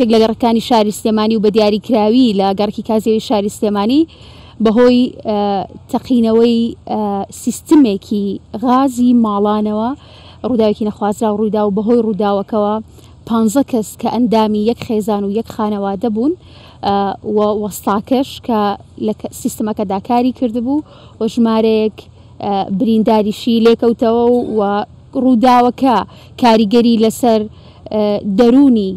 پێک لە گەڕەکانی شاری سلێمانی و بە دیاریکراوی لە گەڕکی کازێوی شاری سلێمانی بەهۆی تەقینەوەی سیستمێکی غازی ماڵانەوە ڕووداوێکی نەخوازرا و ڕوویدا و بەهۆی ڕووداوەکەوە 15 کەس کە ئەندامی یەک خێزان و یەک خانەوادە بوون و وەستاکەش کە لە سیستمەکەدا کاری کردبوو و ژمارەیەک برینداریشی لێکەوتەوە و ڕووداوەکە کاریگەری لەسەر دەرونی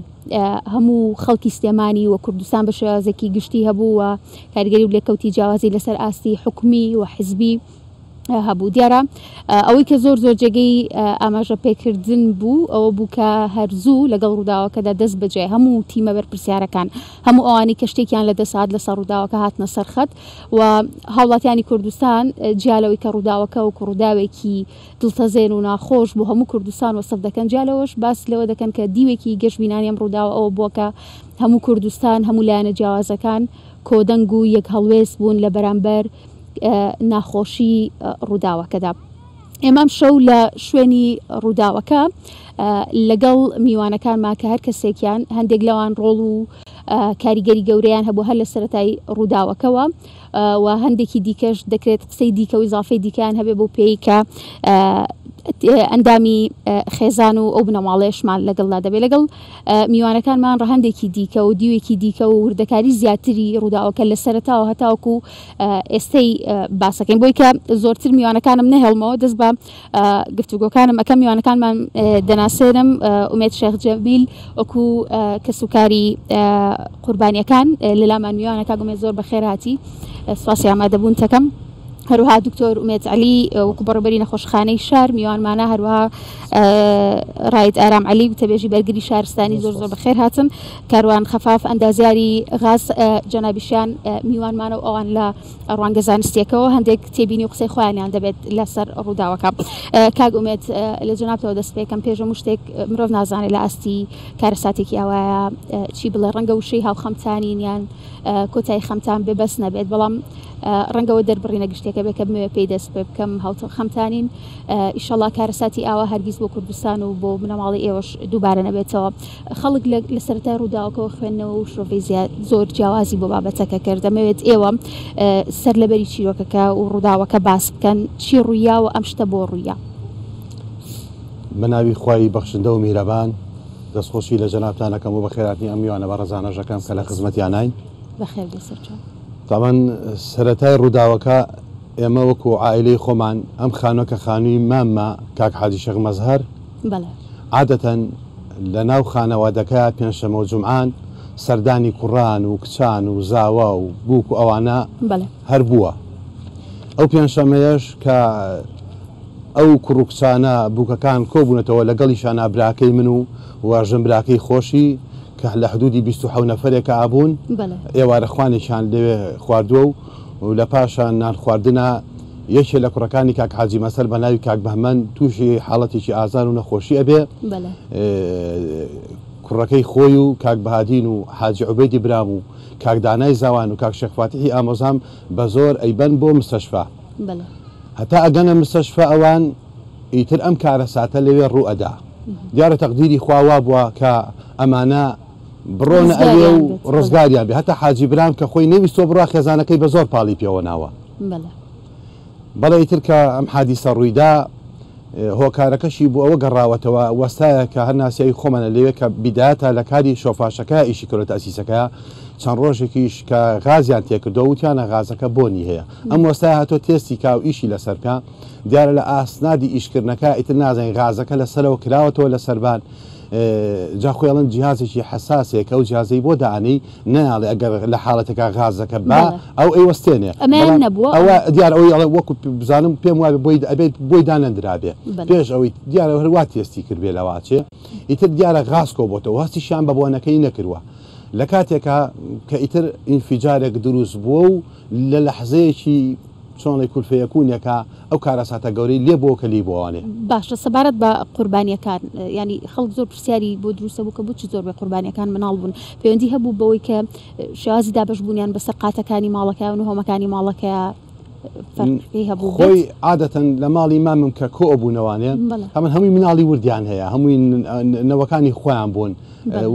هەموو خەڵکی سلێمانی و کوردستان بە شێوازێکی گشتی هەبوو و کاریگەری و لێکەوتی جیاوازی لەسەر ئاستی حکومی و حزبی هەبوو. دیارە ئەوەی کە زۆر جێگەی ئاماژە پێکردن بوو ئەوە بوو کە هەرزوو لەگەڵ ڕووداوەکەدا دەست بەجێ هەموو تیمە بەرپرسیارەکان هەموو ئەوانی کە شتێکیان لە دەسات لەسەر ڕووداوەکە هاتنە سەرخەت و هاوڵاتیانی کوردستان جیالەوەی کە ڕووداوەکە و ڕووداوێکی دڵتەزێن و ناخۆش بوو هەموو کوردستان وەسف دەکەن. جیالەوەش باس لەوە دەکەن کە دیوێکی گەشتبینانی ئەم ڕووداوە ئەوە بووە کە هەموو کوردستان هەموو لایەنە جیاوازەکان کۆدەنگ و یەک هەڵوێست بوون لە بەرامبەر ناخۆشی ڕووداوەکەدا. ئێمەم شەو لە شوێنی ڕووداوەکە لەگەڵ میوانەکانمان کە هەر کەسێکیان هەندێک لەوان ڕۆڵ و کاریگەری گەورەیان هەبوو هەر لە سەرەتای ڕووداوەکەوە و هەندێکی دیکەش دەکرێت قسەی دیکە و ئیزافەی دیکەیان هەبێ بۆ پێی کە ئەندامی خێزان و ئەو بنەماڵەیەشمان لەگەڵدا دەبێت. لەگەڵ میوانەکانمان ڕەهندێکی دیکە و دیوێکی دیکە و وردەکاری زیاتری ڕووداوەکە لە سەرەتاوە هەتاوەکو ئێستەی باسەکەین بۆی کە زۆرتر میوانەکانم نەهێڵمەوە دەست بە گفتوگۆکانم ئەەکەم میوانەکانمان دەناسێنم ئومێد شێخ جەمیل وەکو کەسوکاری قوربانیەکان لەلامان میوانەکە گومێ زۆر بەخێر هاتی سواسی ئامادەبوون تەکەم. هەروها دکتۆر ئومێد عەلی وەکو بەڕێوەبەری نەخۆشخانەی شار میوانمانە هەروها ڕاید ئارام عەلی وتەبێژی بەرگری شارستانی زۆر بەخێر هاتن. کاروان خەفاف ئەندازیاری غاز جەنابیشیان میوانمانە و ئەوان لە ڕوانگە زانستیەکەوە هەندێک تێبینی و قسەی خۆیانیان دەبێت لەسەر ڕووداوەکە. کاک ئومێد لە جەنابتەوە دەست پێکەم پێش هەموو شتێک مرۆڤ نازانێت لە ئاستی کارەساتێکی ئەوایە چی بڵێ ڕەنگە وشەی هاو خەمتانین یان کۆتایی خەمتان بێ بەس نەبێت بەڵام ڕەنگەوە دەربڕینە گشتێکە بێ کە پێی دەست پێ بکەم هاوتە خەمتانین ئیشەڵڵا کارەساتی ئاوا هەرگیز بۆ کوردستان و بۆ بنەماڵی ئێوەش دووبارە نەبێتەوە. خەڵک لە سەرەتای ڕووداوەکەەوە خوێندنەوە و شۆڤی زۆر جیاوازی بۆ بابەتەکە کرد. دەمەوێت ئێوە سەر لەبەری چیرۆکەکە و ڕووداوەکە باس بکەن چی ڕوویا و ئەم شتە بۆ ڕوویا. بە ناوی خوای بەخشندە و میرەبان دەستخۆشی لە جەنابتانەکەم و بە خێراتنی ئەم میوانە بە ڕەزانەژەکەم کە لە خزمەتیان ناین. بەخێر بێسەرچۆن. تاوان سەرەتای ڕووداوەکە ئێمە وەکو عائیلەی خۆمان ئەم خانووەکە خانووی مامە کاک حاجی شێخ مەزهەر عادەتەن لە ناو خانەوادەکە پێنجشەمە و جومعان سەردانی کوڕان و کچان و زاوا و بووک و ئەوانە هەر بووە. ئەو پێنجشەمەیەش کە ئەو کوڕ و کچانە بووکەکان کۆبوونەتەوە لەگەڵیشانە براکەی من و واژەم براکەی خۆشی کە لە حدودی 27 نەفرێکە ئابوون ئێوارەخوانێکیان لەوێ خواردووە و لە پاشان نان خواردنە یەکێ لە کوڕەکانی کاک حاجی مەسەر بە ناوی کاک بەهمەن تووشی حاڵەتێکی ئازار و نەخۆشی ئەبێ کوڕەکەی خۆی و کاک بەهادین و حاجی عوبەیدی برام و کاک دانای زاوان و کاک شێخ فاتحی ئامۆزام بە زۆر ئەیبەن بۆ مستەشفا هەتا ئەگەنە مستەشفا ئەوان ئیتر ئەم کارەساتە لەوێ ڕوو ئەدا. دیارە تەقدیری خواوا بووە کە ئەمانە بڕۆنە ئەوێ و ڕزگاریان بێ. هەتا حاجی برام کە خۆی نەویستۆ بڕا خێزانەکەی بە زۆر پاڵی پێوە ناوە. بەڵێ ئیتر کە ئەم حادیسە ڕوویدا هۆکارەکەشی بوو ئەوە گەڕاوەتەوە وەستایە کە هەر ناسیایی خۆمانە لەوێ کە بیدایەتە لە کاری شۆفاشەکە ئیشی کردە تەسیسەکە چەند ڕۆژێکیش کە غازیان تێکردەوە وتیانە غازەکە بۆنی هەیە. ئەم وەستای هاتۆ تێستی کا و ئیشی لەسەرکە دیارە لە ئاسنادی ئیشکردنەکە ئیتر نازانین غازەکە لەسەرەوە کراوەتەوە لە سەربان جاخۆیڵەن جیهازێکی حساسێکە و جیازەی بۆ دانی نەیاڵێ ئەگەر لە حاڵەتەکە غازەکە با ئەو ئەیوەستێنێ ئەوە دیار ئەوەی وەکو بزانم پێم وایە ئەبێت بۆی دانەندرابێ پێش ئەوەی دیارە هەروە تێستی کردبێ لەواچێ ئیتر دیارە غاز کۆبۆتەوە هەستیشیان بە بۆنەکەی نەکردووە لە کاتێکە کە ئیتر ئینفیجارێک دروست بووە و لە لەحزەیەکی چۆنی کولفەیەکوونێکە ئەو کارەساتە گەورەی لێ بۆ کەلی بۆوانێ. باشە سەبارەت بە قوربانیەکان ینی خەڵک زۆر پرسیاری بۆ دروستە بوو کە بۆ چی زۆر بە قوربانیەکان مناڵ بوون پەیوەندی هەبوو بەوەی کە شێوازی دابەشبوونیان بەسەر قاتەکانی ماڵەکە و هۆمەکانی ماڵەکە فەرقی هەبوو خۆی عادەتەن لە ماڵی مامم کە کۆ بوونەوانێ ئەمن هەمووی مناڵی وردیان هەیە هەمووی نەوەکانی خۆیان بوون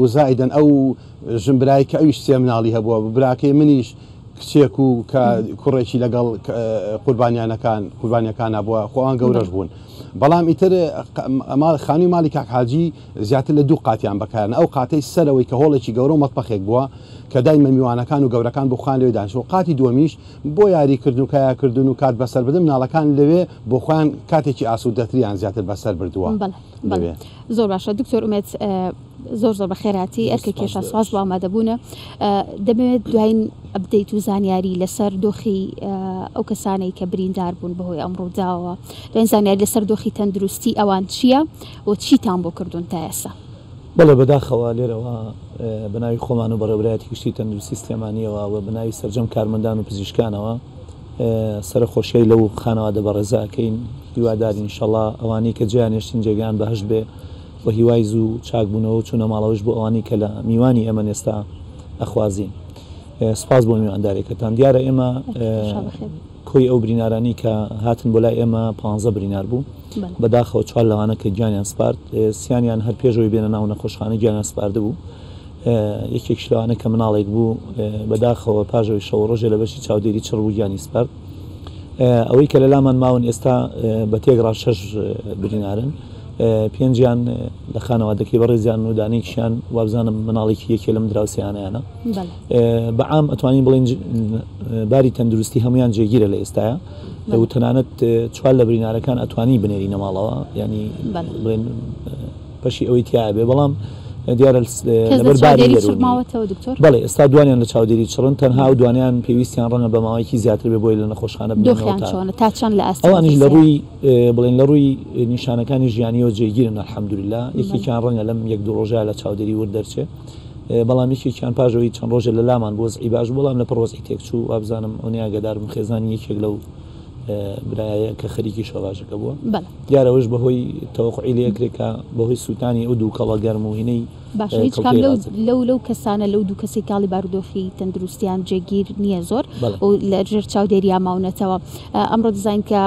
وزایدەن ئەو ژمبرایی کە ئەویش سێ مناڵی هەبووە براکەی منیش کچێک و کە کوڕێکی لەگەڵ قوربانیەکان بووە خۆیان گەورەش بوون بەڵام ئیتر خانووی ماڵی کاک حاجی زیاتر لە دوو قاتیان بەکارن ئەو قاتەی سەرەوەی کە هۆڵێکی گەورە و مەتبەخێک بووە کە دایمە میوانەکان و گەورەکان بخوان لێ دانیشەوە قاتی دووەمیش بۆ یاریکردن و کایاکردن و کات بەسەر بدن مناڵەکان لەوێ بۆ خۆیان کاتێکی ئاسوودەتریان زیاتر بەسەر بردووە زۆر باشە دکتۆر ئومێد زۆر بە خێراتی ئەرکە کێشە سواز بۆ ئامادەبوونە دەبێت دوایین ئەبدەیت و زانیاری لەسەر دۆخی ئەو کەسانەی کە بریندار بوون بەهۆی ئەمڕۆداوە دوایین زانیاری لەسەر دۆخی تەندروستی ئەوان چییە و چیتان بۆ کردوون تا ئێستا بەڵێ بەداخەوە لێرەوە بەناوی خۆمان و بەڕێوەبەرایەتی گشتی تەندروستی سلێمانیەوە و بەناوی سەرجەم کارمەندان و پزیشکانەوە سەرخۆشیی لەو خانەوادە بەڕێزاکەین هیوادارین ئینشەڵا ئەوانەی کە جیانێشتین جێگان بەهەشت بێ و هیوای زوو چاکبوونەوە چوونە ماڵەوەش بۆ ئەوانی کە لە میوانی ئێمە ئێستا ئەخوازین سپاس بۆ میواندارێکەکان دیارە ئێمە کۆی ئەو برینارانی کە هاتن بۆ لای ئێمە 15 برینار بوو بەداخەوە چوار لەوانە کە گیانیان سپارد سییانیان هەر پێشەوەی بێنە ناو نەخۆشخانە گیانیان سپاردە بوو یەکێک لەوانە کە مناڵێک بوو بەداخەوە پاژەوەی شەو ڕۆژێ لە بەشی چاودێری چڕ بوو گیانی سپارد ئەوەی کە لە لامان ماون ئێستا بە تێگڕا 6 برینارن پێنجیان لە خانەوادەکەی بەڕێزیان و دانێکیان وابزانم مناڵێکی یەکێ لەم دراوسیانیانە بەعام ئەتوانین بڵێن باری تەندروستی هەمویان جێگیرە لە ئێستاە و تەنانەت چوار لە برینارەکان ئەتوانی بنێری نەماڵەوە ینی بڵێن پەشی ئەوەی تیا بێ بەڵام دیارە بەڵێ ئێستا دوانیان لە چاودێری چڕن تەنها و دوانیان پێویستیان ڕەنگە بە ماوەیەکی زیاتر بێ بۆی لە نەخۆشخانە ئەوانش لە ڕووی بڵێن لە ڕووی نیشانەکانی ژیانیەوە جێگیرن الحەمدولله یەکێکیان ڕەنگە لەم یەک دوو ڕۆژە لە چاودێری وردەرچێ بەڵام یەکێکیان پاژەوەی چەند ڕۆژە لە لامان بۆ وەزعی باش بەڵام لە پڕۆزی تێکچوو وابزانم ئەوەیە گەدارم خێزانی یەکێک لەو برایە کە خەریکی شۆڕاژەکە بووە دیارەوەش بەهۆی تەوەقعی لەیەکرێکە بەهۆی سووتانی ئەو دوو کەڵە گەرم و هینەی باشە هیچ کام لەو کەسانە لەو دوو کەسی کاڵی بارودۆخی تەندروستیان جێگیر نییە زۆر و لە ژێر چاودێریان ماونەتەوە ئەمڕۆ دەزانین کە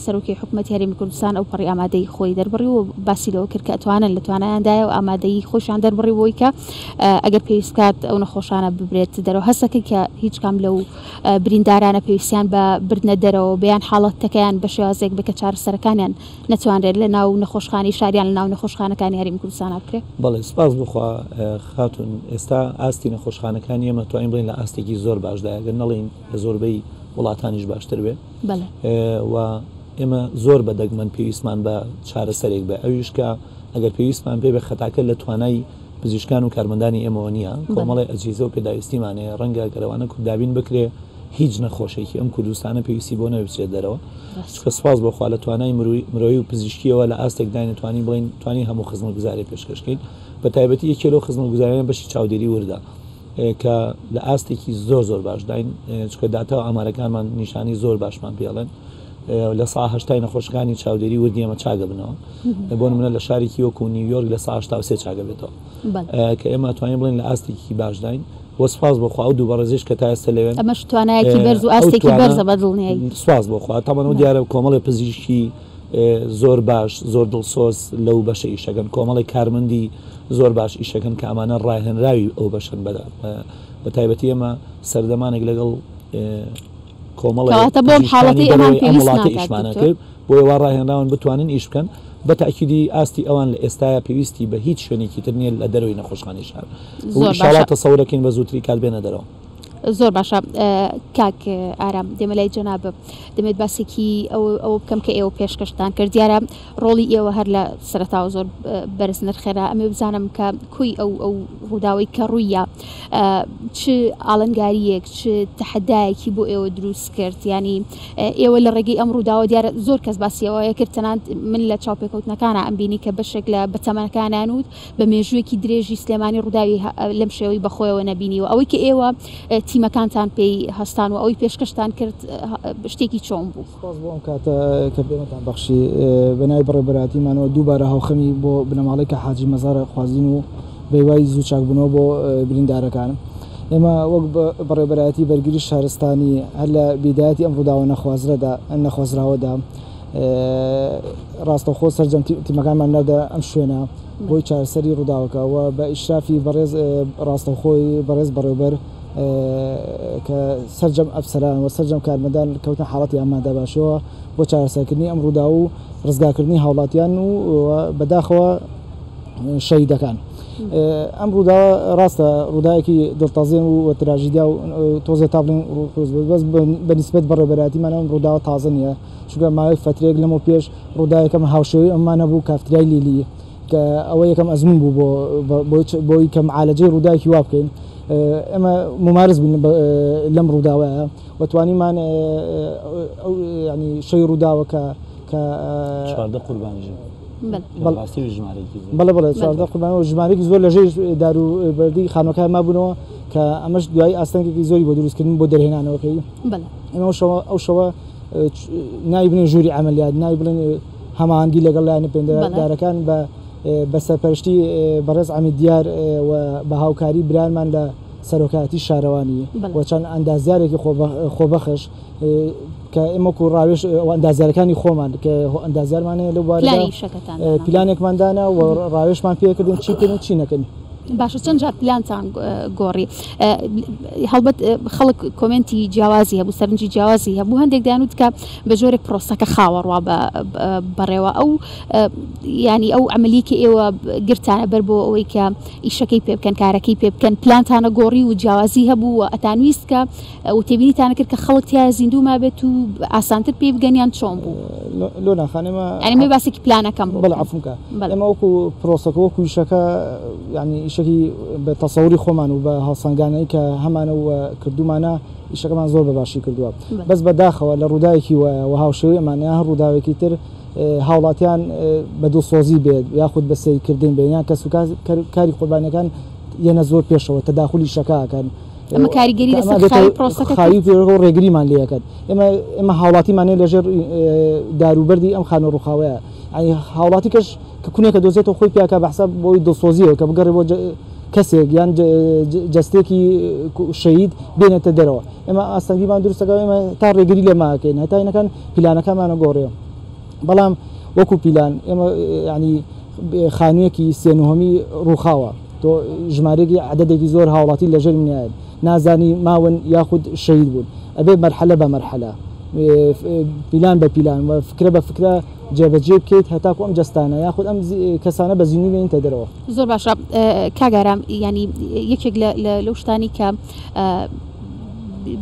سەرۆکی حکوومەتی هەرێمی کوردستان ئەو پەڕی ئامادەی خۆی دەربڕی و باسی لەوە کرد کە ئەتوانن لە توانایاندایە و ئامادەی خۆشیان دەربڕی بۆی کە ئەگەر پێویست کات ئەو نەخۆشانە ببرێت دەرەوە هەستەکە کە هیچ کام لەو بریندارانە پێویستیان بە بردنە دەرەوە بەیان حاڵەتەکەیان بە شێوازێک بکە چارەسەرەکانیان نەتوانرێت لە ناو نەخۆشخانەی شاریان لە ناو نەخۆشخانەکانی هەرێمی کوردستان بکرێت بەڵێ سپاس بخوا خاتون ئێستا ئاستی نەخۆشخانەکانی ئێمە توانین بڵین لە ئاستێکی زۆر باشدایەگەر نەڵین لە زۆربەی وڵاتانیش باشتر بێ و ئێمە زۆر بەدەگمەن پێویستمان بە چارەسەرێک بە ئەویش کە ئەگەر پێویستمان پێ بە خەتاکە لە توانای پزیشکان و کارمەندانی ئێمەوە نییە کۆمەڵی ئەجیزە و پێداویستیمانەیە ڕەنگە گەرەوانە کوردابین بکرێ هیچ نەخۆشێکی ئەم کوردستانە پێویستی بۆ نەوێت دەرەوە چکە سپاس بۆخوا لە توانای مرۆیی و پزیشکیەوە لە ئاستێک داینەتوانی بڵین توانی هەموو خزمەتگوزاری پێشکەشکەین بە تایبەتی یەکێلۆ خزمەتگوزاریان بەشی چاودێری وردە کە لە ئاستێکی زۆر باش داین چکە داتاوە ئامارەکانمان نیشانی زۆر باشمان پێڵێن لە سا هەشتای نەخۆشەکانی چاودێری وردی ئێمە چاگە بنەوە بۆ نمونە لە شارێکی وەکو نیویۆرک لە سا 83 چاگە بێتەوە کە ئێمە توانین بڵین لە ئاستێکی باش داین وەسپاس بۆخوا و دوو بەڕێزش کە تا ئێستا لەوێن ئەمەش توانایەکی بەرز و ئاستێکی بەرزە بەدڵنیایی سپاس بۆخوا تاوانەوە دیارە کۆمەڵی پزیشکی زۆر باش زۆر دڵسۆز لەو بەشە ئیشەکەن کۆمەڵی کارمەندی زۆر باش ئیشەکەن کە ئەمانە ڕاهێنراوی ئەو بەشن بە تایبەتی ئێمە سەردەمانێک لەگەڵ کۆمەڵی وڵاتی ئیشمانە کرد بۆی وا ڕاهێنراون بتوانن ئیش بکەن بە تاکیدی ئاستی ئەوان لە ئێستاە پێویستی بە هیچ شوێنێکی تر نیە لە دەرەوەی نەخۆشخانەی شار ئینشاڵڵا تەسەورەکەین بە زووتری کات بێنە دەرەوە زۆر باشە کاک ئارام دێمە لای جەناب دەمێت باسێکی ئەو بکەم کە ئێوە پێشکەشتان کرد دیارە ڕۆڵی ئێوە هەر لە سەرەتاوە زۆر بەرز نرخێرا ئەمێ بزانم کە کوی ئەو ڕووداوی کە ڕوویە چ ئاڵنگاریەک چ تەحەدایەکی بۆ ئێوە دروست کرد ینی ئێوە لە ڕێگەی ئەم ڕووداوە دیارە زۆر کەس باسیەوەیە کرد تەنانەت من لە چاوپێکەوتنەکانە ئەمبینی کە بەشێک لە بەتەمەنەکانیان وت بە مێژوویەکی درێژی سلێمانی ڕووداوی لەم شێوەی بەخۆیەوە نەبینیوە ئەوەی کە ئێوە تیمەکانتان پێی هەستان و ئەوەی پێشکەشتان کرد شتێکی چۆن بوو بۆم کاتە کە پێمەتان بەخشی بەنای بەڕێبەراتیمانەوە دووبارە هاوخەمی بۆ بنەماڵێک کە حاجی مەزارە خوازین و بەیوای زوو چاکبوونەوە بۆ بریندارەکانم ئێمە وەک بەڕێبەرایەتی بەرگری شارستانی هەر لە بیدایەتی ئەم ڕووداوە نەخوازراوەدا ڕاستەوخۆ سەرجەم تیمەکانمان نەدا ئەم شوێنە بۆی چارەسەری ڕووداوەکەەوە بە ئیشرافی بەڕێز ڕاستەوخۆی بەڕێز بەڕێبەر کە سەرجەم ئەفسەران و سەرجەم کارمەندان کەوتن حاڵەتی ئەماندا باشەوە بۆ چارەسەرکردنی ئەم ڕوودا و ڕزگاکردنی هاوڵاتیان و بەداخەوە شەهیدەکان. ئەم ڕووداوە ڕاستە ڕووداوێکی دڵتەزێن و تراژیدیا و تۆزێ تا بڵین بەس بەنسبەت بەڕێبەرایەتیمان ئەم ڕووداوە تازە نییە چونکە ماوەی فترێک لەمە پێش ڕووداوێکەکەم هاوشێوەی ئەمانە بوو کافتریای لیلی کە ئەوە یەکەم ئەزمون بوو بۆی کە معالەجەی ڕووداوێکی وا بکەین. ئەمە ممارز بوون لەم ڕووداوەیە وتوانیمان ینی شەی ڕووداوە کە قوربانی بەڵێ بڵێ قوربانەوە ژمارەی زۆر لەژێر داروبەردی خانوەکان مابوونەوە کە ئەمەش دوای ئاستەنگێکی زۆری بۆ دروستکردن بۆ دەرهێنانەوەکەی ئەمە ئەو شەوە نای بڵێن ژووری عملیات نای بڵێن هەماهەنگی لەگەڵ لایەنە پێندەدارەکان بە سەرپەرشتی بەڕێز عەمید دیار و بە هاوکاری برانمان لە سەرۆکایەتی شارەوانی و چەند ئەندازیارێکی خۆبەخش کە ئێمەکو ڕاوێژ ئەندازیارەکانی خۆمان کە ئەندازیارمانەیە لەو بارەدا پلانێکماندانە و ڕاوێژمان پێکردن چی بکەین چی نەکەین. باشە چەند جار پلانتان گۆڕی هەڵبەت خەڵک کۆمنتی جیاوازی هەبوو سەرنجی جیاوازی هەبوو هەندێک دایانوت کە بە جۆرێک پرۆسەکە خاوەڕوا بەڕێوە ئەو ینی ئەو عملی کە ئێوە گرتانە بەر بۆ ئەوەی کە ئیشەکەی پێ بکەن کارەکەی پێ بکەن پلانتانە گۆڕی و جیاوازی هەبوو و ئەتانویست کە و تێبینیتانە کرد کە خەڵک تیا زیندوو ما بێت و ئاسانتر پێ بگەنیان چۆن بوو لۆ ناخانێمە ئەمە باسێکی پلانەکەم بوو بەڵێ عەفوکە ئێمە وەکو پرۆسەکە وەکو ئیشەکە ینی ئیشەکی بە تەسەوری خۆمان و بە هەڵسەنگانەی کە هەمانە و کردومانە ئیشەکەمان زۆر بەباشی کردووە بەس بەداخەوە لە ڕووداوێکی و هاوشێوەی ئەمانە هەر ڕووداوێکی تر هاوڵاتیان بە دڵسۆزی بێت یاخود بە سەیرکردن بێنیان کەس و کاری قوربانیەکان یەنە زۆر پێشەوە تەداخلی شەکاکەن ئەمە کاریگەری لەسەر پرۆسەکە خاوی پێ ڕێگریمان لێەکەن ئێمە هاوڵاتیمانێ لەژێر داروبەردی ئەم خانە ڕووخاوەیە ئەنی هاوڵاتی کەش کە کونێکە دۆزێتەوە خۆی پیاکە بەحسە بۆی دڵسۆزیەوە کە بگەڕێ بۆ کەسێک یان جەستێکی شەهید بێنێتە دەرەوە ئێمە ئاستەنگیمان دروستەکە ئێمە تا ڕێگری لێماکەین هەتاینەکان پلانەکانمانە گۆڕێەوە بەڵام وەکو پیلان ئێمە ینی خانوویەکی سێنوهەمی ڕووخاوە تۆ ژمارەی عەدەدێکی زۆر هاوڵاتی لەژێر منایەت نازانی ماون یاخود شەهید بوون ئەبێ مەرحەلە بە مەرحەلە پیلان بە پیلان و فکرە بە فکرە جێبەجێ بکەیت هەتاکو ئەم جەستانە یاخود ئەم کەسانە بە زیینی بێنتە دەرەوە. زۆر باشە کاگارام ینی یەکێک لەو شتانی کە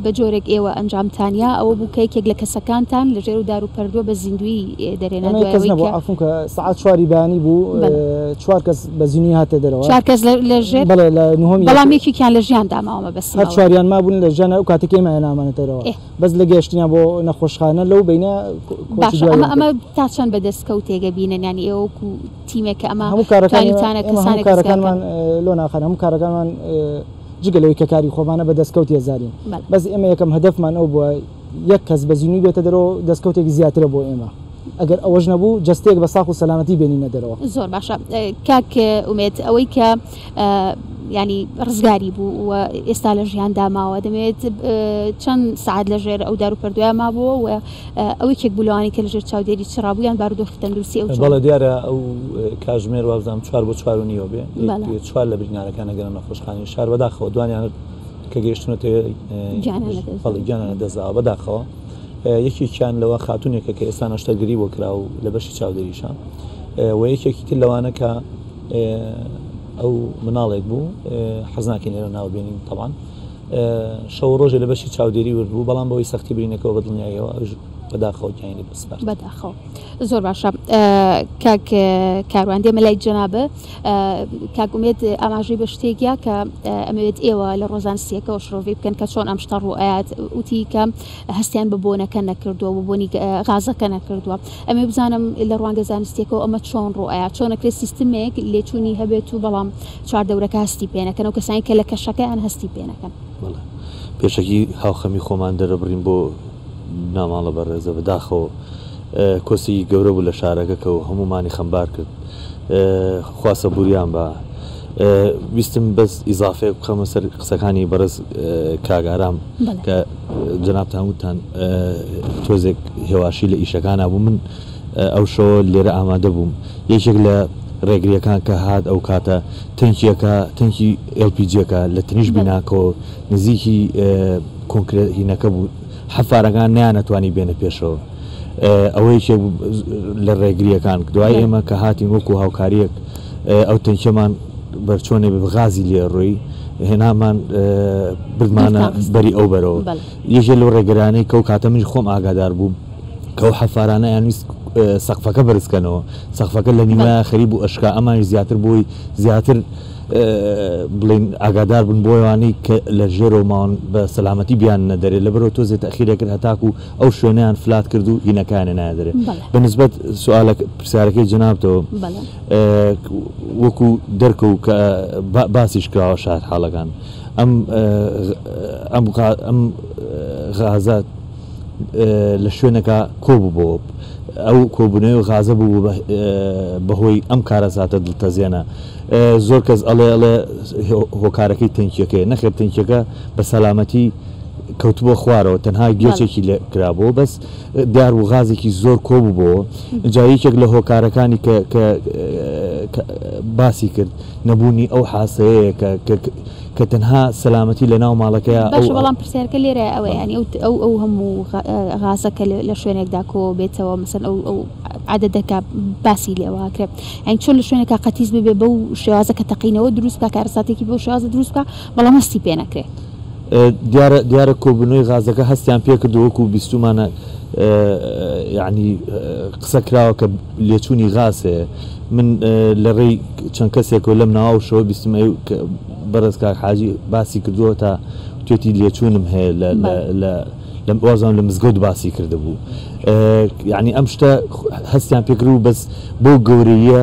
بە جۆرێک ئێوە ئەنجامتانیا ئەوە بووکەیەکێک لە کەسەکانتان لە ژێر و دار و پەردووە بە زیندوی دەرێنەکە سعات چواری بەیانی بوو 4 کەس بە زیینی هاتە دەرەوە 4 کەس لە ژێر بەڵام یەکێکیان لە ژیان داماوە بەس هەر چواریان ما بوون لە ژیانە و کاتێکێمە نامانێتەرەوە بەس لە گەشتیان بۆ نەخۆشخانە لەو بینە ئەمە تا چەند بەدەستکەوتێگە بینن ینی ئێوەکو تیمێکە ئەمە هەموو کارەکانمان لۆ ناخەن هەموو کارەکانمان جگەلەوەی کە کاری خۆمانە بە دەستکەوت هێزارین بەس ئێمە یەکەم هەدەفمان ئەو بووە یەک کەس بە زیینی بێتە دەرەوە دەستکەوتێکی زیاترە بۆ ئێمە ئەگەر ئەوەش نەبوو جستێک بە ساخ و سەلامەتی بێنینە دەرەوە. زۆر باشە کاک ئومێد ئەوەی کە ینی ڕزگاری بوو و ئێستا لە ژیان داماوە دەمێت چەند سعات لە ژێر ئەو دار و پەردووە مابووە و ئەوەی کێک بولەوانی کە لە ژێر چاودێری چڕابوویان بارودۆخی تەندروستی ئەو بەڵێ دیارە ئەو کاژمێر وابزانام 4 بۆ 4 و نیوە بێ 4 لە بژنارەکان ئەگەرە نەخۆشخانەی شار بەداخەوە دوانیان کە گەیشتونەتە گیانانە دەزاوە بەداخەوە یەکێکیان لەوە خاتونێکە کە ئێستا نەشتەرگری بۆ کرا و لە بەشی چاودێریشان و یەکێکی تر لەوانە کە ئەو مناڵێک بوو حەزناکەین لێرە ناوبێنین تەڵان شەو ڕۆژێ لە بەشی چاودێری وردبوو بەڵام بەوەی سەختی برینەکەەوە بە دڵنیایەوە بەداخەوەکیانی بەسپار بەداخەوە. زۆر باشە کاک کاروان دێمە لای جەنابە کاکومێت ئاماژەی بە شتێکیا کە ئەمەوێت ئێوە لە ڕۆژانسیەکەەوە شڕۆڤی بکەن کە چۆن ئەم شتە ڕوئات وتی کە هەستیان بە بۆنەکە نەکردووە بە بۆنی غازەکە نەکردووە ئەمێ بزانم لە ڕوانگە زانستیەکەەوە ئەمە چۆن ڕوئات چۆنەکرێت سیستمێک لێچوونی هەبێت و بەڵام چواردەورەکە هەستی پێنەکەن و کەسانی کە لە کەشەکەیان هەستی پێنەکەن. پێشەکی هاوخەمی خۆمان دەرەبڕین بۆ ناماڵە بەڕێزە بەداخەوە کۆسی گەورە بوو لە شارەکە کە و هەمومانی خەمبار کرد خواسە بوریان بە ویستم بەس ئیزافێ بخەمە سەر قسەکانی بەڕێز کاگارام کە جەنابتان وتان تۆزێک هێواشی لە ئیشەکانە بوو. من ئەو شۆ لێرە ئامادە بووم. یەکێک لە ڕێگریەکان کە هات ئەو کاتە تەنکی LPG-ەکە لە تنیش بیناکەوە نزیکی کۆنکرێت هینەکە بوو. حەفارەکان نیانەتوانی بێنە پێشەوە. ئەوەیەکێک لە ڕێگریەکان دوای ئێمە کە هاتین وەکو هاوکاریەک ئەو تەنکەمان بەرچۆنێ بغازی لێ ڕۆی هێنامان بردمانە بەری ئەو بەرەوە. یەکێ لەو ڕێگرانەی کە و کاتە منی خۆم ئاگادار بووم کە ئەو حەفارانە یانویست سەقفەکە بەرزکەنەوە. سەقفەکە لە نیمە خەریب و ئەشکا ئەمانی زیاتر بووی زیاتر بڵین ئاگادار بن بۆیوانی کە لە ژێرە ماون بە سەلامەتی بیان نەدەرێت لەبەرەوە تۆزێت تەخیرێک کرد هەتاکو ئەو شوێنیان فلات کرد و هینەکانە نادرێت. بەنسبەت سوالە پرسیارەکەی جنابتەوە وەکو دەرکە و کە باسیش کراوە شاید حاڵەکان ئەم غازات لە شوێنەکە کۆبوو بۆ ئەو کۆبوونەوە غازە بوو بەهۆی ئەم کارەساتە دڵتەزیێنە. زۆر کەس ئەڵێ هۆکارەکەی تەنکیەکەی نەخێت تەنکیەکە بە سەلامەتی کەوتبووە خوارەوە تەنها گێچێکی لێ کرابەوە بەس دیار و غازێکی زۆر کۆبوو بۆ جاییکێک لە هۆکارەکانی کە باسی کرد نەبوونی ئەو حاسەیە کە تەنها سەلامەتی لە ناو ماڵەکەیە. بەڵام پرسیارکە لێرە ئەوە ینی ئەو هەموو غازەکە لە شوێنێکدا کۆ بێتەوە مەسەن ئەو عادەدەکە باسی لێوەکرێت ئەین چۆن لە شوێنێکە قەتیز ببێ بەو شێوازە کە تەقینەوە دروست بکە کارەساتێکی بۆ شێوازە دروست بکە بەڵام هەستی پێ نەکرێت. دیارە کۆبنەوەی غازەکە هەستیان پێ کردووەکو بیستمانە یعنی قسە کراوە کە لێچوونی غاز هەیە. من لە ڕێی چەند کەسێکەوە لەم ناو شەوە بیستمە بەڕێز کاک حاجی باسی کردووە تا توێتی لێچوونم هەیە لەم وازان لە مزگەوت باسی کرده بوو. یعنی ئەم شتە هەستیان پێکردو بەس بۆ گەورەیە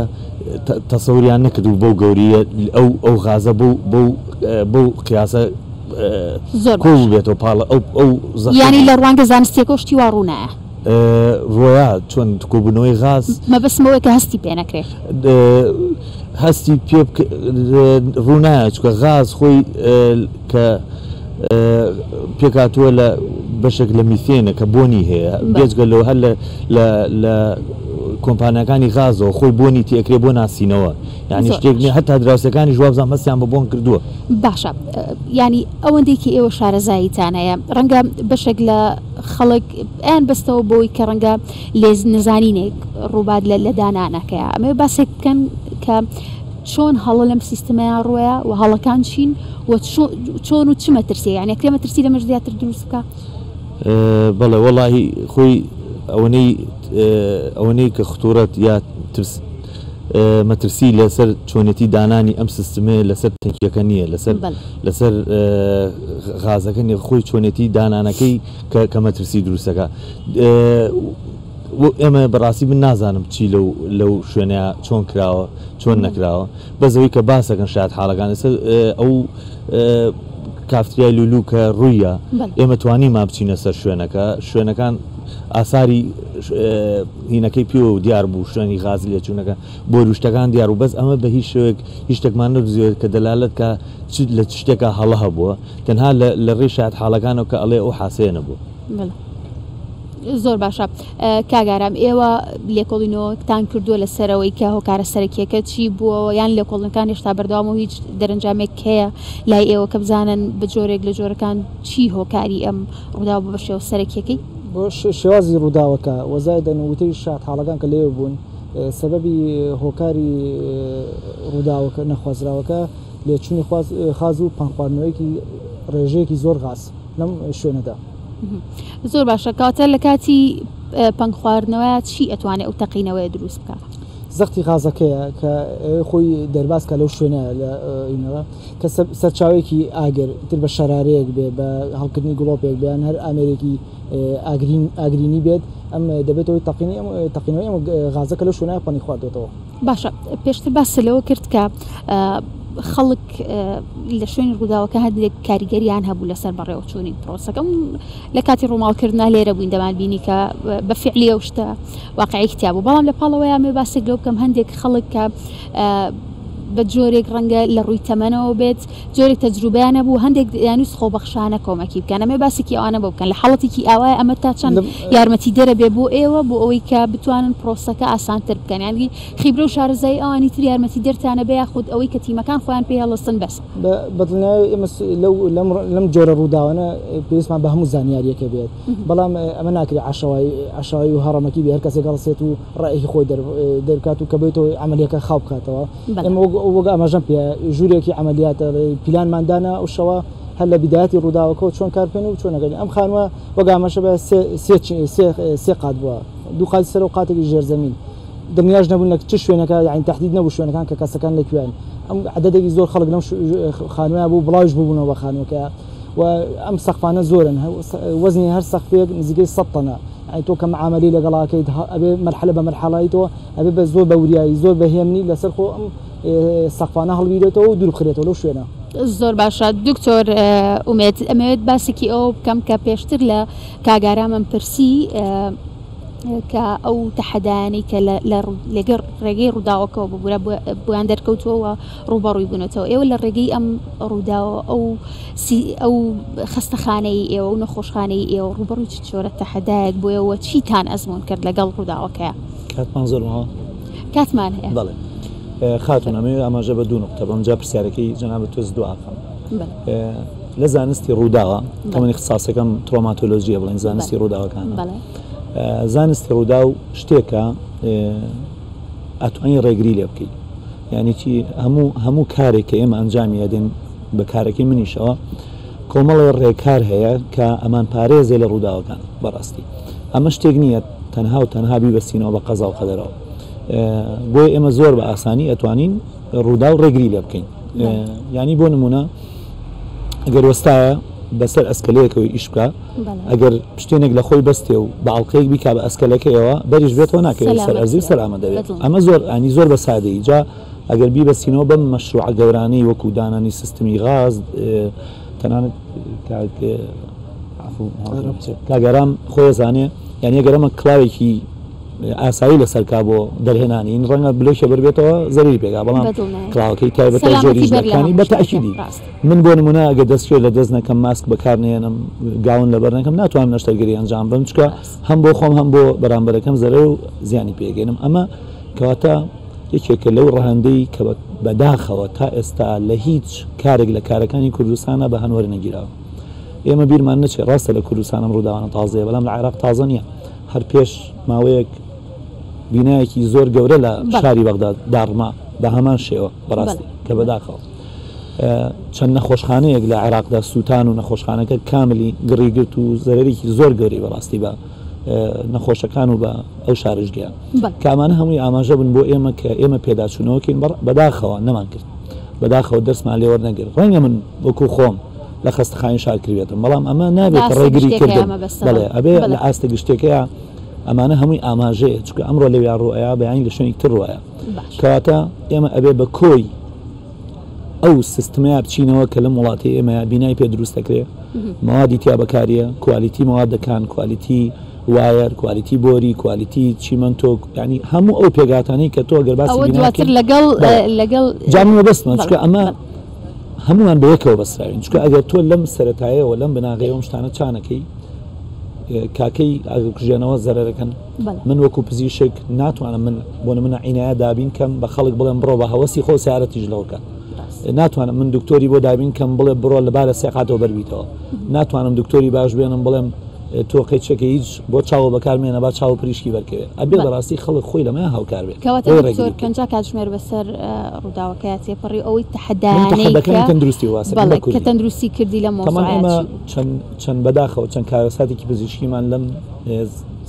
تەسەوریان نەکردو بۆ گەوریە ئەو غازە بۆ قیاسە کۆ بێتەوە پاڵە ئەو ینی لە ڕوانگە زانستیەکە شتی وا ڕوونایە ڕۆیا چۆن کۆبوونەوەی غاز مەبەستمەوەی کە هەستی پێ نەکرێت هەستی پێ ڕوونایە چکە غاز خۆی کە پێکاتووە لە بەشێک لە میثێنە کە بۆنی هەیە بێجگە لەوە هەر لە کۆمپانیەکانی غازەوە خۆی بۆنی تێکرێ بۆ ناسینەوە یعنی شتێک نیە هەتا دراوسەکانی ژوابزان هەستیان بە بۆن کردووە. باشە ینی ئەوەندێکی ئێوە شارەزاییتانەیە ڕەنگە بەشێک لە خەڵک ئەیان بەستەوە بۆی کە ڕەنگە لێز نزانینێک ڕووبات لە دانانەکەیە ئەمێ باسێک بکەن کە چۆن هەڵە لەم سیستەمەیان ڕۆیە و هەڵەکان چین و چۆن و چ مەترسی یعنی کرێ مەترسی لە مەژدیاتر دروست بکە. بەڵێ وەڵاهی خۆی ئەوەنەی کە خطورەت یا مەترسی لەسەر چۆنێتی دانانی ئەم سیستمەیە لەسەر تەنکیەکە نییە لەسەر غازەکە نیە خۆی چۆنێتی دانانەکەی کە مەترسی دروستەکە. ئێمە بەڕاستی من نازانم چی لەو شوێنەیە چۆن کراوە چۆن نەکراوە بەزەوەی کە باسەکەن شاید حاڵەکان ئەو کافتریای لولو کە ڕوویە ئێمە توانیم ما بچینە سەر شوێنەکان ئاساری هینەکەی پێ و دیار بوو شوێنی غاز لێچوونەکە بۆ روشتەکان دیار و بەس ئەمە بە هیچ شوێک هیچ شتێکمان نەدوزێت کە دەلالت کە لە شتێکە هەڵە هەبووە تەنها لە ڕێی شاید حاڵەکانەوە کە ئەڵێ ئەو حاسەیە نەبوو. زۆر باشە کاگارام ئێوە لێکۆڵینەوەتان کردووە لەسەرەوەی کە هۆکارە سەرەکیەکە چی بووە یان لێکۆڵنەکان هێشتا بەردەوام و هیچ دەرەنجامێک هەیە لای ئێوە کە بزانن بە جۆرێک لە جۆرەکان چی هۆکاری ئەم ڕووداوە بە شێوە سەرەکیەکەی بۆ شێوازی ڕووداوەکە وەزای دەنووتەی شاد حاڵەکان کە لێوە بوون سەبەبی هۆکاری ڕووداوەکە نەخوازراوەکە لێچوونی خاز و پانخواردنەوەیکی ڕێژەیەکی زۆر غاز لەم شوێنەدا. زۆر باشە کاتە لە کاتی پەنگ خواردنەوە چی ئەتوانێت ئەو تەقینەوەی دروست بکە؟ زەختی غازەکەیە کە خۆی دەرباسکە لەو شوێنە لەینەوە کە سەرچاوێکی ئاگر تر بە شەرارەیەک بێ بە هەڵکردنی گڵۆپێک بیان هەر ئامێرێکی ئاگرینی بێت ئەم دەبێتەوەی تەقینەوەی ئەم غازەکە لەو شوێنە پەنی خواردێتەوە. باشە پێشتر باس لەوە کرد کە خەڵک لە شوێنی ڕووداوەکە هەندێک کاریگەریان هەبوو لەسەر بەڕێوەچوونی پرۆسەکەم لە کاتی ڕووماڵکردنا لێرە بووین دەمان بینی کە بە فعلی ئەو شتە واقعی کتیا بوو بەڵام لە پاڵەوەی ئەمێ باسێک لەو بکەم هەندێک خەڵک کە بە جۆرێک ڕەنگە لە ڕووی تەمەنەوە بێت جۆرێک تەجروبیانە بوو هەندێک یانویست خۆبەخشانە کۆمەکی بکەن ئەمێ باسێکی ئەوانە بۆ بکەن لە حاڵەتێکی ئاوای ئەمە تا چەند یارمەتی دەرەبێ بۆ ئێوە بۆ ئەوەی کە بتوانن پرۆسەکە ئاسانتر بکەن یانی خیبرە و شارەزای ئەوانی تر یارمەتی دەرتانە بێ یاخود ئەوەی کە تیمەکان خۆیان پێ هەڵەستن بەس بەدڵنیایی ئێمە لەم جۆرە ڕووداوانە پێویستمان بە هەموو زانیاریەکە بێت بەڵام ئەمە ناکرێت عشەوایی و هەڕەمەکی بێ هەر کەسێک هەڵسێت و ڕائێکی خۆی دەرکات و کە بێتەوە عملیەکە خاو بکاتەوە ئێمە وەک ئاماژەم پێ ژوورێکی عملیاتە پیلانماندانە و شەوە هەر لە بیداەتی ڕووداوەکە چۆن کارپێن و چۆنەکەین ئەم خانووە وەک ئاماژە بە سێ قات بووە دوو قاتی سەر و قاتێکی ژێرزەمین دڵنیاش نەبوون لە چ شوێنەکە یعنی تهدید نەبوو شوێنەکان کە کەسەکان لەکوێن ئەم عدەدێکی زۆر خەڵک لەم خانووە بوو بڵاوش بووبوونەوە بە خانووەکە و ئەم سەقفانە زۆرن وەزنی هەر سەقفێک نزیکەی 100 تەنە ئەی تۆ کە معاملەی لەگەڵاکەیت ئەبێ مەرحلە بە مەرحەڵاییتەوە ئەبێ بە زۆر بە وریایی زۆر بەهێمنی لەسەر خۆ ئەم سەقفانە هەڵبیرێتەوە و دوور بخرێتەوە لەو شوێنە زۆر باشە دکتۆر ئومێد ئەمەوێت باسێکی ئەو بکەم کە پێشتر لە کاگارامم پرسی کە ئەو تەحەدایانەی کە لەگەڵ ڕێگەی ڕووداوەکەەوە ببوورە بۆیان دەرکەوتەوە ڕوبەڕووی بوونەتەوە ئێوە لە ڕێگەی ئەم ڕووداوە ئەو خستەخانەی ئێوە و نەخۆشخانەی ئێوە ڕوبەڕووی چ جۆرە تەحەدایەک بۆیەوە چیتان ئەزمون کرد لەگەڵ ڕووداوەکەیە کاتمان زۆرەوە کاتمان هەیە بەڵێ خاتون ئەمێ ئاماژە بە دوو نقطە بەمجا پرسیارەکەی جەنابەت تۆز دوعاکەم لە زانستی ڕووداوە تەمەنی اختصاسەکەم ترۆماتۆلۆژیە بڵێن زانستی ڕووداوەکانە زانستی ڕوودا و شتێکە ئەتوانی ڕێگری لێ بکەیت یعنی چی هەموو کارێک کە ئێمە ئەنجامی ئەدەین بە کارەکەی منیشەوە کۆمەڵی ڕێکار هەیە کە ئەمان پارێزێ لە ڕووداوەکان بەڕاستی ئەمە شتێک نییە تەنها و تەنها بیبەستینەوە بە قەزا و قەدەرەوە بۆی ئێمە زۆر بە ئاسانی ئەتوانین ڕوودا و ڕێگری لێ بکەین ینی بۆ نمونە ئەگەر وەستایە بەسەر ئەسکەلەیەکەوەی ئیش بکە ئەگەر شتێنێک لە خۆی بەستێ و بەعڵقەیەک بیکا بە ئەسکەلەکەیەوە بەریش بێتەوە ناکەوێت سەر ئەرزی سەرامە دەوێت ئەمە زۆر ئانی زۆر بە سادەی جا ئەگەر بیبەستینەوە بەم مەشروع گەورانەی وەکو دانانی سیستمی غاز تەنانەت کاگەرام خۆی زانێ یعنی ئەگەرەمە کڵاوێکی ئاسایی لەسەرکا بۆ دەرهێنانی ڕەنگە بلۆکە بێتەوە زەری پێگا بەڵام کڵاوەکەی تایبەتە جۆری ژنەکانی بە تاکیدی من بۆ نمونە ئەگە دەستێ لە دەست نەکەم ماسک بەکارنێنم گاون لەبەر نەکەم ناتوانم نەشتەرگەری ئەنجام بم چکە هەم بۆ خۆم هەم بۆ بەرامبەرەکەم زەرە و زیانی پێگەێنم ئەمە کەواتە یەکێکە لەو ڕەهەندەی کە بەداخەوە تا ئێستا لە هیچ کارێک لە کارەکانی کوردستانە بە هەنوەر نەگیراوە ئێمە بیرمان نەچێت ڕاستە لە کوردستانم ڕووداوانە تازەیە بەڵام لە عێراق تازە نییە هەر پێش ماوەیەک بینایەکی زۆر گەورە لە شاری بەغداد داڕما بە هەمان شێوە بەڕاستی کە بەداخەوە چەند نەخۆشخانەیەک لە عێراقدا سووتان و نەخۆشخانەکە کاملی گڕیگرت و زەرێکی زۆر گەوری بەڕاستی بە نەخۆشەکان و بە ئەو شارژگەیان کامانە هەمووی ئاماژە بن بۆ ئێمە کە ئێمە پێداچوونەوەکەین بەداخەوە نەمان کرد بەداخەوە دەستمان لێوە نەگرت ڕەنگە من وەکو خۆم لە خستەخانەی شار کردێتم بەڵام ئەمە نابێت ڕێگری کردن بەڵێ ئەبێ لە ئاستە گشتێکەیە ئەمانە هەمووی ئاماژەیە چکە ئەمڕۆ لەویا ڕۆیە بەیانی لە شوێنی تر ڕۆیە کەواتە ئێمە ئەبێ بە کۆی ئەو سیستمەیە بچینەوە کە لەم وڵاتی ئێمە بینای پێ دروست دەکرێت مەوادی تیا بەکاریە کوالیتی مەوادەکان کوالیتی وایر کوالیتی بۆری کوالیتی چیمەنتۆ ینی هەموو ئەو پێگاتانەی کە تۆ گەر باسی دواتر لەگەڵ جاموە بەستمە چکە ئەمە هەمومان بە یەکەوە بەسراوین چکە ئەگەر تۆ لەم سەرەتایەوە لەم بناغەیەوە شتانە چانەکەی کاکەی ئاگرکوژێنەوە زەرەکەن من وەکو پزیشک ناتوانم من بۆ منە عینایە دابین کەم بە خەڵک بڵێم بڕۆ بە هەوەسی خۆ سیارەتیش لەوکە ناتوانم من دکتۆری بۆ دابین کەم بڵێ بڕۆ لەبارە سێقاتەوە بەربیتەوە ناتوانم دکتۆری باش بێنم بڵێم تۆ قەیچەکە هیچ بۆ چاوە بەکارمێنە با چاو پریشکی بەرکەوێت ئەبێ بەڕاستی خەڵک خۆی لەمە هاوکار بێت کەواتە پنج کاتژمێر بەسەر ڕووداوەکەیە تێپەڕی ئەوەی تەحەدایانەی تەندروستی واسە کە تەندروستی کردی لە مۆزوعات چەند بەداخەوە چەند کارەساتێکی پزیشکیمان لەم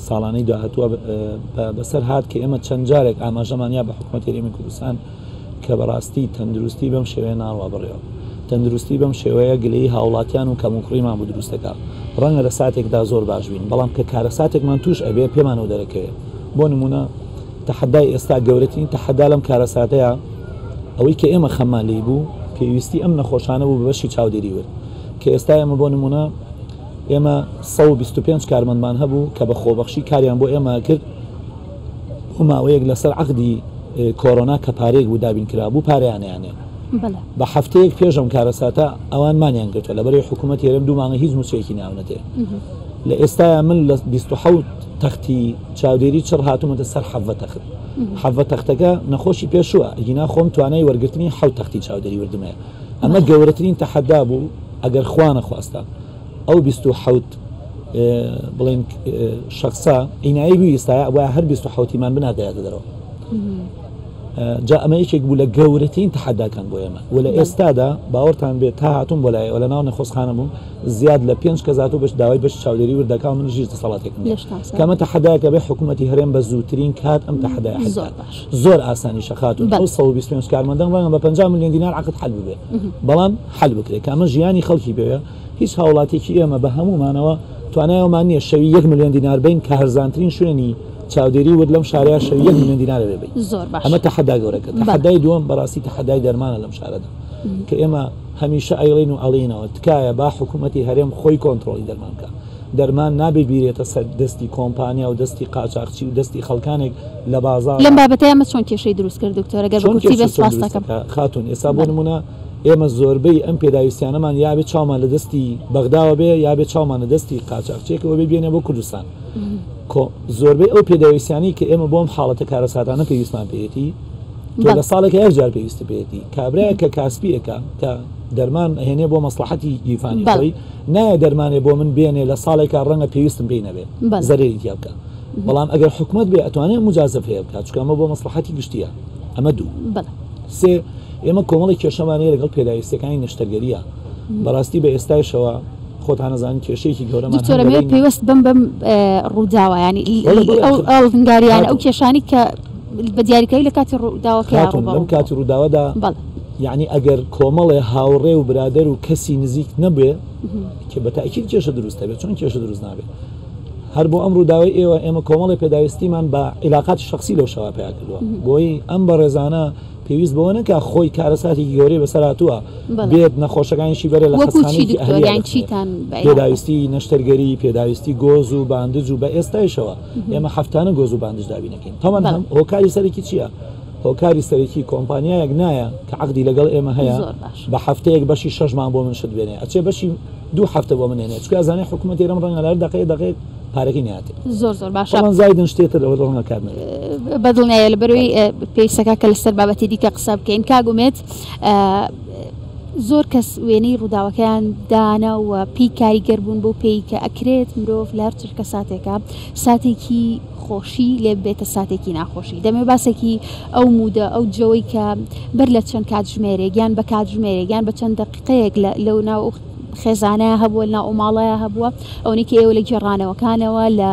ساڵانەی داهاتووە بەسەر هات کە ئێمە چەند جارێک ئاماژەمانیا بە حکوومەتی هەرێمی کوردستان کە بەڕاستی تەندروستی بەم شێوەیە ناڕوا بڕێەوە تەندروستی بەم شێوەیە گلەی هاوڵاتیان و کەموکڕیمان بۆ دروستەکە ڕەنگە لە ساتێکدا زۆر باش بین بەڵام کە کارە ساتێکمان توش ئەبێ پێمانەوە دەرەکەوێت بۆ نمونە تەحەدای ئێستا گەورەترین تەحەدا لەم کارە ساتەیە ئەوەی کە ئێمە خەمان لێی بوو پێویستی ئەم نەخۆشانە بوو بەشی چاودێری ورد کە ئێستا ئێمە بۆ نمونە ئێمە 125 کارمەندمان هەبوو کە بە خۆبەخشی کاریان بۆ ئێمە کرد بۆ ماوەیەک لەسەر عەقدی کۆڕۆنا کە پارێک بوو دابین کرا بوو پارەیانیانێ بە هەفتەیەک پێشم کارەساتە ئەوانمانیان گرتووە لەبەرەوەی حکوومەت هێرم دوومانگە هیچ موچێکی ناونەتێ لە ئێستایا من لە 27 تەختی چاودێری چڕ هاتوومەتە سەر حەڤە تەختەکە نەخۆشی پێشووە ئەگینا خۆم توانای وەرگرتنی حەوت تەختی چاودێری وردمەیە ئەمە گەورەترین تەحەدا بوو ئەگەر خوا نەخواستە ئەو 27 بڵێن شخصا ئینایی بوو ئێستایا وایە هەر 27مان بنادایاتە دەرەوە جا ئەمە یەکێک بوو لە گەورەترین تەحەداکان بۆ ئێمە و لە ئێستادا باوەڕتان بێت تا هاتوون بۆ لای لە ناو نەخۆشخانە بوو زیاد لە 5 کەزات و بەش داوای بەش چاودێری وردەکە من ژیر دەسەڵاتێکم کەمە تەحەداکە بێ حکوومەتی هەرێم بە زووترین کات ئەم تەحەدای زۆر ئاسانی شەخاتون 125 کارمەندان وایە بە 50 ملیۆن دینار عقد حل ببێ بەڵام حل بکرێت کە ئەمە ژیانی خەڵکی بێ هیچ هاوڵاتێکی ئێمە بە هەمومانەوە توانایەوەمان نییە شەوی 1 ملیۆن دینار بین کە هەرزانترین شوێنی چاودێری ورد لەم شارەیە شەوی 1 ملیۆن دینارە بێ زۆر باش ئەمە تەحەدا گەورەکە تەحەدای دووەم بەڕاستی تەحەدای دەرمانە لەم شارەدا کە ئێمە هەمیشە ئەیڵین و ئەڵینەوە تکایە با حکوومەتی هەرێم خۆی کۆنتڕۆلی دەرمان بکە دەرمان نابێ بیرێتە سەر دەستی کۆمپانیا و دەستی قاچاقچی و دەستی خەڵکانێک لە بازاڕ لەم بابەتە ئەمە چۆن کێشەی دروست کرد دکتۆر ئەگەر بەکوتی بە سواستەکەم خاتون ئێستا بۆ نمونە ئێمە زۆربەی ئەم پێداویستیانەمان یابێت چاومان لە دەستی بەغداوە بێ یابێت چاومان لە دەستی قاچاقچێکەوە بێ بێنێ بۆ کوردستان زۆربەی ئەو پێداویستیانی کە ئێمە بۆم حاڵەتە کارەساتانە پێویستمان پێێتی تۆ لە ساڵێک هەرجار پێویستە پێێتی کابراایە کە کاسپیەکە کە دەرمان هێنێ بۆ مەسلحەتی گیفانی خۆی نایە دەرمانێ بۆ من بێنێ لە ساڵێکا ڕەنگە پێویستم پێی نەبێ زەرێری تیا بکە بەڵام ئەگەر حکوومەت بێ ئەتوانێت مجازف هەیە بکات چکە ئەمە بۆ مەسلحەتی گشتیە ئەمە دوو سێ ئێمە کۆمەڵی کێشەمانەیە لەگەڵ پێداویستەکانی نەشتەرگەریە بەڕاستی بە ئێستایشەوە خۆتان نەزانین کێشەیەکی گەورەمان پێوەست بم ڕووداوە ینی ئەڵنگاریان ئەو کێشانی کە بە دیاریکاری لە کاتی ڕووداوەکە لەم کاتی ڕووداوەدا یعنی ئەگەر کۆمەڵێ هاوڕێ و برادەر و کەسی نزیک نەبێ کە بە تاکید کێشە دروستە بێت چۆن کێشە دروست نابێت هەر بۆ ئەم ڕووداوی ئێوە ئێمە کۆمەڵی پێداویستیمان بە عیلاقاتی شخصی لەو شەوا پیا کردووە بۆی ئەم بە ڕێزانە پێویست بەوە نەکە خۆی کارەساتی گەورەی بەسەراتووە بێت نەخۆشەکانیشی بەرە لە خەستخانەیەکی پێداویستی نەشتەرگەری پێداویستی گۆز و باندج و بە ئێستایشەوە ئێمە هەفتانە گۆز و باندج دابینەکەین تەمان هەم هۆکاری سەرەکی چییە؟ هۆکاری سەرەکی کۆمپانیایەک نایە کە عەقدی لەگەڵ ئێمە هەیە بە هەفتەیەک بەشی 6 مانگ بۆ من شت بێنێ ئەچێ بەشی 2 هەفتە بۆ من هێنێ چکە ئەزانێ حکوومەت ئێرەم ڕەنگە لەهەر دەقەیەک پارەکەی ناتێ زۆر باشە زایدن شتێتر ئەوە ڕەنگە کار بەدڵنیایە لەبەرەوەی پێویستەکە کە لەسەر بابەتی دیکە قسە بکەین کاگومێت زۆر کەس وێنەی ڕووداوەکەیان دانا و پێی کاریگەر بوون بۆ پێی کە ئەکرێت مرۆڤ لە هەر چرکە ساتێکە ساتێکی خۆشی لێ بێتە ساتێکی ناخۆشی دەمێ باسێکی ئەو مودە ئەو جەوەی کە بەر لە چەند کاتژمێرێک یان بە کاتژمێرێک یان بە چەند دقیقەیەک لەو ناو خێزانەیە هەبووە لە ئۆماڵەیە هەبووە ئەوەی کە ئێوە لە گێڕانەوەکانەوە لە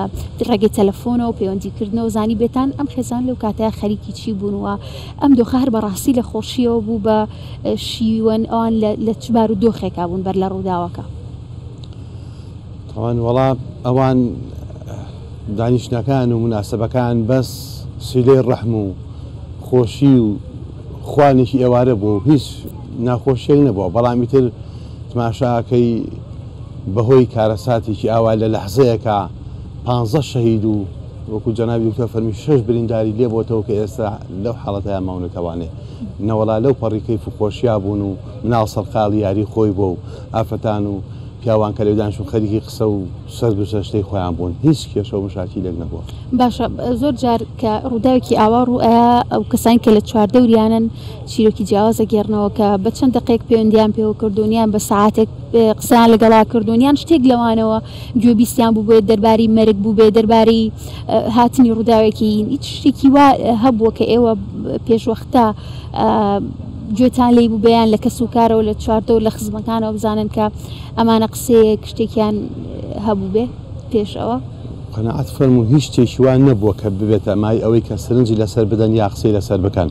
ڕێگەی تەلەفۆنەوە پەیوەندیکردنەوە زانی بێتان ئەم خێزان لەو کاتەیە خەریکی چی بوونەوە ئەم دۆخە هەر بەڕاستی لە خۆشیەوە بوو بە شیوەن ئەوان لە چبار و دۆخێکا بوون بەر لە ڕووداوەکە ئەوان وەڵام ئەوان دانیشتەکان و مناسبەکان بەس سیلەی ڕەحم و خۆشی و خوانێکی ئێوارە بوو هیچ ناخۆشیەی نەبووە بەڵامی تر تماشاکەی بەهۆی کارەساتێکی ئاوا لە لەحزەیەکە 15 شەهید و وەکو جەنابی دکتۆر فەرمی 6 برینداری لێ بۆتەوە کە ئێستا لەو حاڵەتەیە ماونەتەوانێ نەوەڵا لەو پەڕی کەیف و خۆشییا بوون و مناڵ سەرقاڵی یاری خۆی بۆ و ئافەتان و پیاوان کە لێدانشون خەریکی قسە و سەر دووسە شتەی خۆیان بوون هیچ کێشە و مشاکی لێک نەبووە باشە زۆر جار کە ڕووداوێکی ئاوا ڕوئە ئەو کەسانی کە لە چواردەوریانن چیرۆکی جیاوازە گێڕنەوە کە بە چەند دقەیەک پەیوەندیان پێوە کردوونیان بە ساعاتێک قسەیان لەگەڵا کردوونیان شتێک لەوانەوە گوێبیستیان بوو بێت دەرباری مەرگ بوو بێ دەرباری هاتنی ڕووداوێکی هیچ شتێکی وا هەبووە کە ئێوە پێشوەختە گوێتان لی بوو بەیان لە کەس و کارەوە لە چواردە و لە خزمەکانەوە بزانن کە ئەمانە قسەیەک شتێکیان هەبوو بێ پێشەوە قەناعەت فەرموو هیچ شتێکی وان نەبووە کە ببێتە مای ئەوەی کە سرنجی لەسەر بدەن یا قسەی لەسەر بکەن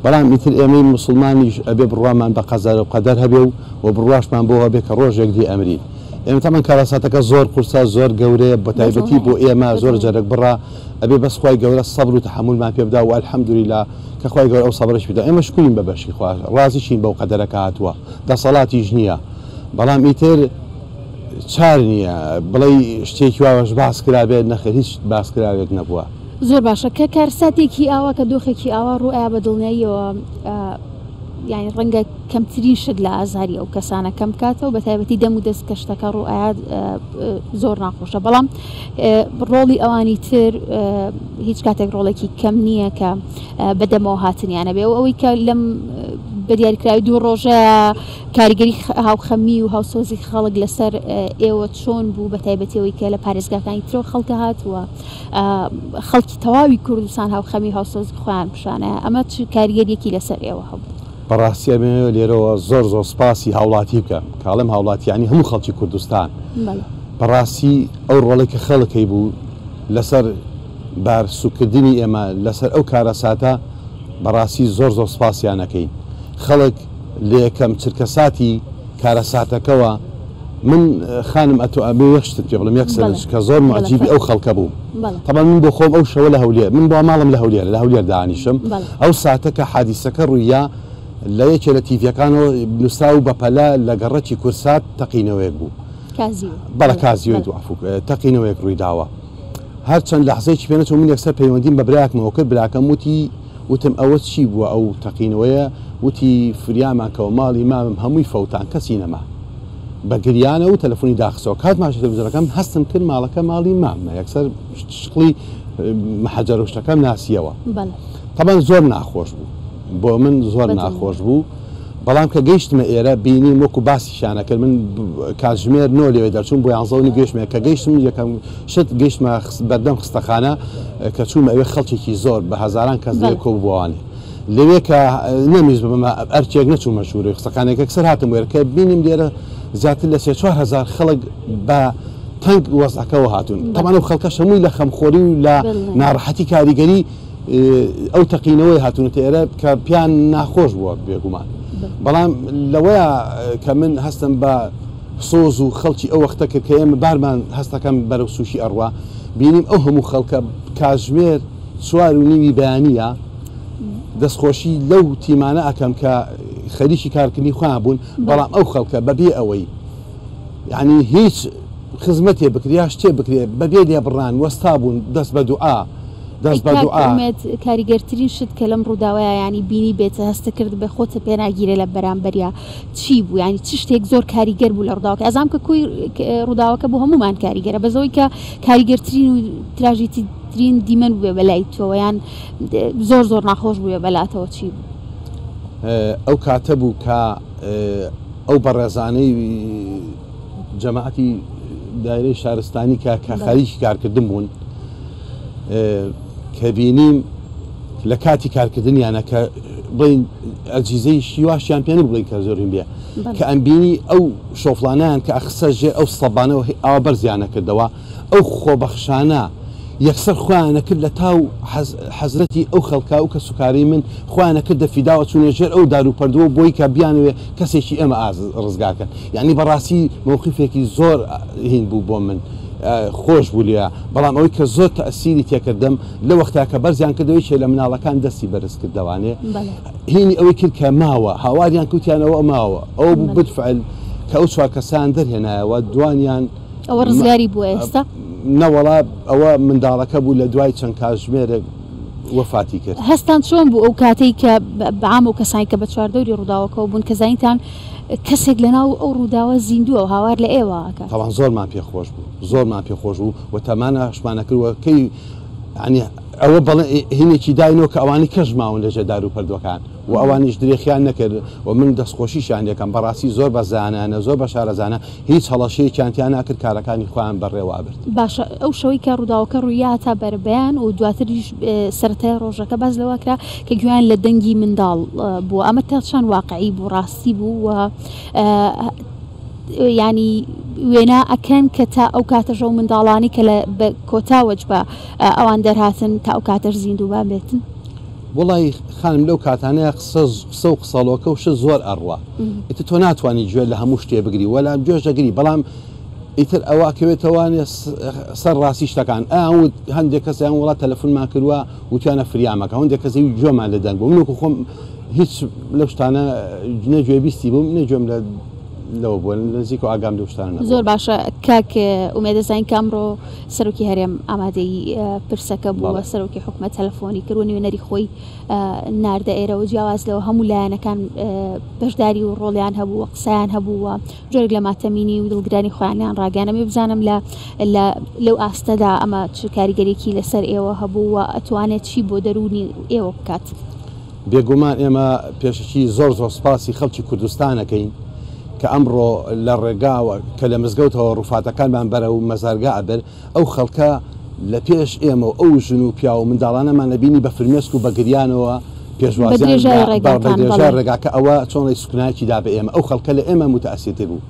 بەڵام ئیتر ئێمەی موسڵمانیش ئەبێ بڕوامان بە قەزار و قەدەر هەبێ و بڕواشمان بۆ هەبێ کە ڕۆژێک دی ئەمری ئێمە تەمان کارەساتەکە زۆر قورسا زۆر گەورەیە بە تایبەتی بۆ ئێمە زۆر جەرەک بڕا ئەبێ بەس خوای گەورە سەبر و تەحملمان پێ بدا و الحەمدولیلا کە خوای گەورە ئەو سەبرش بدە ئێمە شکرین بە بەشی خوا ڕازیشین بەو قەدەرەکە هاتووە دەسەڵاتیش نییە بەڵام ئیتر چار نییە بڵێ شتێکی واوەش باس کرابێت نەخێر هیچ باسکراوێک نەبووە زۆر باشە کە کارساتێکی ئاوا کە دۆخێکی ئاوا ڕوئیا بە دڵنیاییەوە یعنی ڕەنگە کەمترین شت لە ئازاری ئەو کەسانە کەم کاتەوە بە تایبەتی دەم و دەست کە شتەکە ڕوئات زۆر ناخۆشە بەڵام ڕۆڵی ئەوانی تر هیچ کاتێک ڕۆڵێکی کەم نییە کە بەدەمەوە هاتنیانە بێ ئەوەی کە لەم بە دیاریکراوی دوو ڕۆژە کاریگەری هاوخەمی و هاوسۆزی خەڵک لەسەر ئێوە چۆن بوو بە تایبەتیەوەی کە لە پارێزگاکانی ترۆ خەڵکە هاتووە خەڵکی تەواوی کوردستان هاوخەمی هاوسۆزی خۆیان پیشانە ئەمە چ کاریگەریەکی لەسەر ئێوە هەبوو بەڕاستی لێرەوە زۆر سپاسی هاوڵاتی بکەم کاڵم هاوڵاتیانی هەموو خەڵکی کوردستان بەڕاستی ئەو ڕۆڵێکە خەڵکی بوو لەسەر بارسوکردنی ئێمە لەسەر ئەو کارەساتە بەڕاستی زۆر سپاسیانەکەین خەڵک لە یەکەم چرکەساتی کارەساتەکەەوە من خانم ئەتۆ ئەبێ یەشتت پێ بڵم یەکسەر کە زۆر معجیبی ئەو خەڵکە بوو طبعا من بۆ خۆم ئەو شەوە لە هەولێر من بۆ ماڵم لە هەولێر دانیشم ئەو ساتە کە حادیسەکە ڕوویە لە یەکێ لە تیڤەکانەوە نووسرا و بەپەلە لە گەڕەکی کورسات تەقینەوەیەک بوو بەڵە کازیۆی دوعفوک تەقینەوەیەک ڕووی داوە هەرچەند لەحزەیەکی پێنەچوو من یەکسەر پەیوەندیم بە براکمەوە کرد براکەم وتم ئەوە چی بووە ئەو تەقینەوەیە وتی فریامانکەەوە ماڵی مامم هەمووی فەوتان کەسی نەما بە گریانە و تەلەفۆنی داخسەوە کات ماشە تەلەڤیزۆنەکەم هەستم کرد ماڵەکە ماڵی مامە یەکسەر شقڵی مەحەجەر و شتەکەم ناسیەوە طبعا زۆر ناخۆش بوو بۆ من زۆر ناخۆش بوو بەڵام کە گەیشتمە ئێرە بینی وەکو باسیشانە کرد من کاتژمێر نۆ لێوێ دەرچوون بۆ 11 گەیشتمە کە گەیشتم یەکەم شت گەیشتمە بەردەم خستەخانە کە چوومە ئەوێ خەڵکێکی زۆر بە هەزاران کەس لێ کۆ بووانێ لەوێ کە نەمیز بمە ئەرچێک نەچوومە ژوورەوەی خستەخانێکە کەسەر هاتم وێرە کە بینیم لێرە زیاتر لە 3-4 خەڵک بە تەنگ وەزعەکەەوە هاتوون تەمان و خەڵکەش هەمووی لە خەمخۆری و لە ناڕەحەتی کاریگەری ئەو تەقینەوەی هاتوونەتە ئێرە کە پیان ناخۆش بووە بێگومان بەڵام لەوەیە کە من هەستم بە سۆز و خەڵکی ئەو وەختە کرد کە ئێمە بارمان هەستەکەم بەرەو سوشی ئەڕوا بینیم ئەو هەموو خەڵکە کاتژمێر 4:30 بەیانیە دەستخۆشی لەو تیمانە ئەکەم کە خەریکی کارکردنی خۆیان بوون بەڵام ئەو خەڵکە بەبێ ئەوەی یعنی هیچ خزمەتێ بکریا شتێ بکرێت بەبێ لێ بڕان وەستا بوون دەست بە دوعا کاریگەرترین شت کە لەم ڕووداوایە ینی بینی بێتە هەستە کرد بە خۆتە پێناگیرە لە بەرامبەریا چی بوو ینی چ شتێک زۆر کاریگەر بوو لە ڕووداوەکە ئەزام کە کوی ڕووداوەکە بۆ هەمومان کاریگەرە بەزەوەی کە کاریگەرترین و تراژیترین دیمەن بووێ بەلای تۆ یان زۆر ناخۆش بووە بەلاتەوە چی بوو ئەو کاتە بوو کە ئەو بەڕێزانەی جەماعەتی دایرەی شارستانی کە خەریکی کارکردن بوون کە بینیم لە کاتی کارکردنیانە کە بڵین ئەجیزەی شیواشیان پێێنە بڵین کە زۆرین بێ کە ئەم بینی ئەو شۆفلانیان کە ئەخسە ژێر ئەو سەبانەوە ئاوا بەرزیانە کردەوە ئەو خۆبەخشانە یەکسەر خۆیانە کرد لە تاو حەزرەتی ئەو خەڵکا و کە سوکاری من خۆیانە کرد دەفیداوە چوونێ ژێر ئەو دار و پەردەوە بۆی کە بیانوێ کەسێکی ئەمە ڕزگاکەن یعنی بەڕاستی مووقفێکی زۆر هین بوو بۆ من خۆش بوو لێ بەڵام ئەوەی کە زۆر تەئسیری تێکردم لە وەختا کە بەرزیان کردەوەی چێ لە مناڵەکان دەستی بەرز کردوانێ هینی ئەوەی کرد کە ماوە هاواریان کوتیانەوە ماوە ئەوە بوو بتفعل کە ئەو چوار کەسان دەرهێنایەوە دوانیان ئەوە ڕزگاری بووە ئێستا نەوەڵا ئەوە منداڵەکە بوو لە دوای چەند کاتژمێرێک وەفاتی کرد هەستان چۆن بوو ئەو کاتەی کە بەعام و کەسانی کە بە چواردەوری ڕووداوەکەەوە بوون کە زانیتان کەسێک لەناو ئەو ڕووداوە زیندووە هاوار لە ئێوەکە تاوان زۆرمان پێخۆش بوو زۆرمان پێخۆش بوو و تەمانە شمانە کردوە کەی ینی ئەوە بەڵێ هینێکی داینەوە کە ئەوانی کەش ماون لەژێ دار و پەردوەکان و ئەوانیش درێخیان نەکرد و من دەستخۆشیشان یەکەم بەڕاستی زۆر بە زانانە زۆر بە شارەزانە هیچ هەڵەشەیەکیان ناکرد کارەکانی خۆیان بەڕێوە ئابرد باشە ئەو شەوەی کە ڕووداوەکە ڕوویا تا بەربیان و دواتریش سەرەتای ڕۆژەکە باز لەوەکرا کە گویان لە دەنگی منداڵ بووە ئەمە تا چەند واقعی بوو ڕاستی بوو و ینی وێنا ئەکەن کە تا ئەو کاتەژە و منداڵانی کە لە کۆتاوەج بە ئەوان دەرهاتن تا ئەو کاتەش زیندوو بێتن وڵی خانم لەو کاتانەیە قسە و قسەڵۆکە و شە زۆر ئەڕوە ئیتر تۆ ناتوانانی گوێ لە هەموو شتێ بگری وەلا گوێژەگری بەڵام ئیتر ئەوواکەوێتەوانێ سەر ڕاستی شتەکان ئەوت هەندێک کەسیان وڵات تەلەفۆنمان کردووە وتیانە فریامەکە هەندێک کەسی جۆمان لە دەنگ بوو منکو خۆم هیچ لەو شتانە نەگوێ بیستی بووم نەگوێم لە لەوە بووە نزیک و ئاگام لەو شتانە زۆر باشە کاک ئومێدەزانین کامڕۆ سەرۆکی هەرێم ئامادەی پرسەکە بووە سەرۆکی حکومەت تەلەفۆنی کردوە نوێنەری خۆی ناردە ئێرەوە جیاواز لەوە هەموو لایەنەکان بەشداری و ڕۆڵیان هەبووە قسەیان هەبووە جۆرێک لە ماتەمینی و دڵگرانی خۆیانیان ڕاگەانەمێ بزانم لەو ئاستەدا ئەمە چ کاریگەرێکی لەسەر ئێوە هەبووە ئەتوانێت چی بۆ دەرونی ئێوە بکات بێگومان ئێمە پێشکی زۆر سپاسی خەڵکی کوردستانەکەین کە ئەمڕۆ لە ڕێگاوە کە لە مزگەوتەوە ڕووفاتەکانمان بەرە و مەزارگا ئەبەر ئەو خەڵکە لە پێش ئێمە و ئەو ژن و پیا و منداڵانەمان نەبینی بە فرمێسک و بەگریانەوە پێشوازیان ڕێگاکە ئەوە چۆنی سوکنایکی دا بە ئێمە ئەو خەڵکە لە ئێمە متەئەسیرتر بوو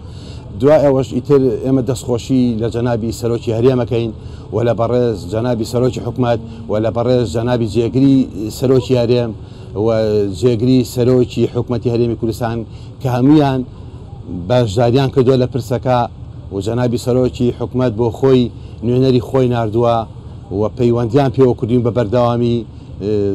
دوای ئەوەش ئیتر ئێمە دەستخۆشی لە جەنابی سەرۆکی هەرێمەکەین و لە بەڕێز جەنابی سەرۆکی حکومەت و لە بەڕێز جەنابی جێگری سەرۆکی هەرێم و جێگری سەرۆکی حکومەتی هەرێمی کوردستان کە هەمویان باشداریان کردووە لە پرسەکە و جەنابی سەرۆکی حکومەت بۆ خۆی نوێنەری خۆی ناردووە و پەیوەندیان پێوە کردوین بە بەردەوامی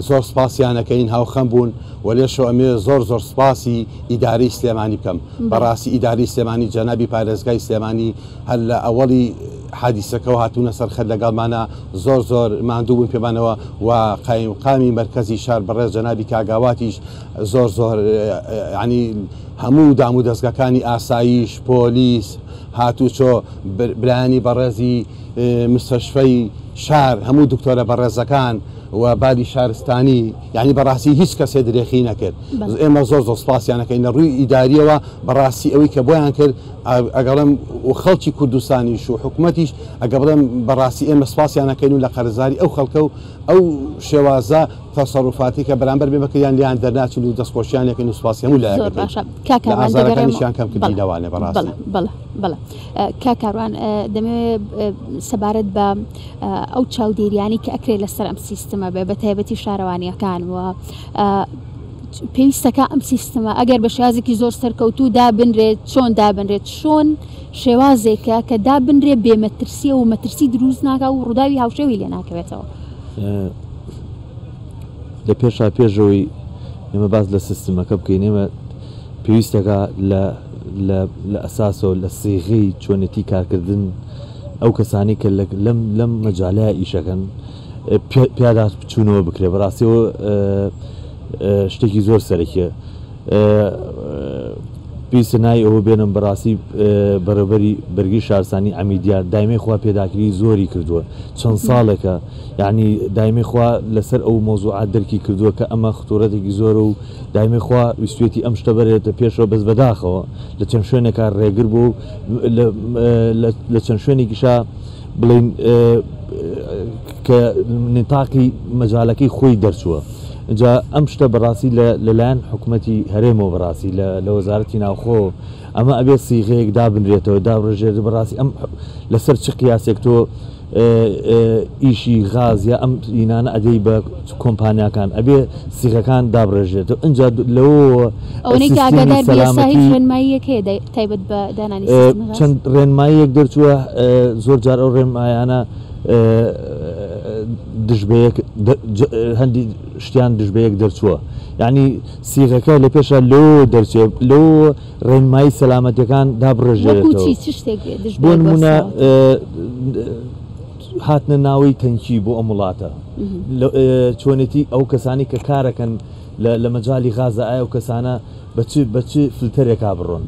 زۆر سپاسیانەکەین هاوخەم بوون و لێشەوە ئەمێ زۆر سپاسی ئیداری سلێمانی بکەم بەڕاستی ئیداری سلێمانی جەنابی پارێزگای سلێمانی هەر لە ئەوەڵی حادیسەکەەوە هاتوونە سەرخەت لەگەڵمانە زۆر ماندوو بوون پێمانەوە و قامی مرکزی شار بەڕێز جەنابی کاگاواتیش زۆر ینی هەموو دام و دەستگاکانی ئاسایش پۆلیس هاتوچۆ برانی بەڕێزی مستەشفەی شار هەموو دکتۆرە بەڕێزەکان و باری شارستانی یعنی بەڕاستی هیچ کەسێ درێخی نەکرد ئێمە زۆر سپاسیانەکەین لە ڕووی ئیداریەوە بەڕاستی ئەوەی کە بۆیان کرد ئەگەڵم و خەڵکی کوردستانیش و حکوومەتیش ئەگە بڵێم بەڕاستی ئێمە سپاسیانەکەین و لە قەرزاری ئەو خەڵکە و ئەو شێوازە تەسەڕوفاتی کە بەرامبەر بێمەکەیان لیان دەرناچن و دەستخۆشیانەکەین و سپاسی هەموو لایەکەیشیان کەم کردی داوانێ بەڕاستی بەڵێ کاکاروان دەمەوێت سەبارەت بە ئەو چاودێریانی کە ئەکرێت لەسەر ئەم سیستەمە بێ بە تایبەتی شارەوانیەکان وە پێویستەکە ئەم سیستەمە ئەگەر بە شازێکی زۆر سەرکەوتوو دابنرێت چۆن دابنرێت چۆن شێوازێکە کە دابنرێت بێمەترسیە و مەترسی دروست ناکە و ڕووداوی هاوشێوی لێ ناکەوێتەوە لە پێشا پێشەوەی ئێمە باز لە سیستمەکە بکەین ئێمە پێویستەکە لە ئەساسەوە لە سێغەی چۆنەتی کارکردن ئەو کەسانی کە لەم مەجالای ئیشەکەن پیادا بچوونەوە بکرێ بەڕاستیەوە شتێکی زۆر سەرەکیە پێویستە نای ئەوە بێنم بەڕاستی بەڕێوەبەری بەرگی شارستانی ئەمیدیار دایمەی خوا پێداکری زۆری کردووە چەند ساڵێکە یعنی دایمەی خوا لەسەر ئەو مۆزوعات دەرکی کردووە کە ئەمە خطورەتێکی زۆر و دایمەی خوا ویستێتی ئەم شتە بەرێتە پێشەوە بەس بەداخەوە لە چەند شوێنێکە ڕێگر بوو لە چەند شوێنێکیشا بڵین کە نتاقی مەجالەکەی خۆی دەرچووە جا ئەم شتە بەڕاستی لەلایەن حکوومەتی هەرێمەوە بەڕاستی لە وەزارەتی ناوخۆ ئەمە ئەبێت سیغەیەک دابنرێتەوە دابڕژێت بەڕاستی ئەم لەسەر چ قیاسێک تۆ ئیشی غاز یا ئەم ئینانە ئەدەی بە کۆمپانیاکان ئەبێ سیغەکان دابڕێژێتەوە ئەجا لەوە تایبەت بە دانانی چەند ڕێنماییەک دەرچووە زۆر جار ئەو ڕێنمایانە دژبەیەک هەندی شتیان دژبەیەک دەرچووە یعنی سیغەکە لە پێشە لۆ دەرچێت لۆ ڕێنمایی سەلامەتیەکان دابڕێژێتەوە بۆ نمونە هاتنە ناوەی تەنکی بۆ ئەم وڵاتە چۆنێتی ئەو کەسانی کە کارەکەن لە مەجای غازە ئایا و کەسانە بەچ فلتەرێکا بڕۆن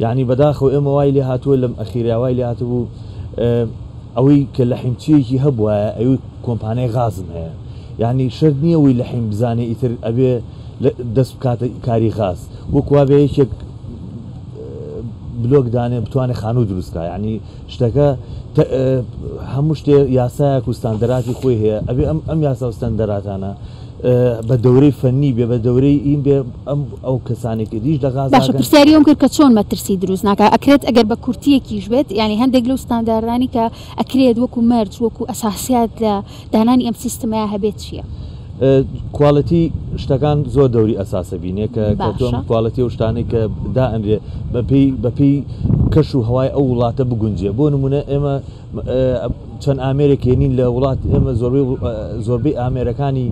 یعنی بەداخەوە ئێمە وای لێ هاتووە لەم ئەخیراوای لێ هاتبوو ئەوەی کە لە حیمچیەکی هەبووە ئەوی کۆمپانیای غازم هەیە یعنی شەرت نییە وی لە حیم بزانێ ئیتر ئەبێ دەست بکاتە کاری غاز وەکوا بێ یەکێک بلۆک دانێ بتوانێت خانوو دروستکە یعنی شتەکە هەموو شتێ یاسایەک و ستاندەراتی خۆی هەیە ئەبێ ئەم یاسا و ستاندەراتانە بە دەورەی فەنی بێ بە دەورەی این بێ ئەو کەسانێکی دیش دەغاز باشە پرسیاریەوەم کرد کە چۆن مەترسی دروست ناکە ئەکرێت ئەگەر بە کورتیەکیش بێت ینی هەندێک لەو ستاندەرانی کە ئەکرێت وەکو مەرج وەکو ئەساسیات لە دانانی ئەم سیستەمەیە هەبێت چییە؟ کوالەتی شتەکان زۆر دەوری ئەساسە بینێ کە تۆم کوالەتی و شتانی کە دائەنرێ بەپی کەش و هەوای ئەو وڵاتە بگونجێ بۆ نمونە ئێمە چەند ئامێرێکێنین لە وڵات ئێمە زۆربەی ئامێرەکانی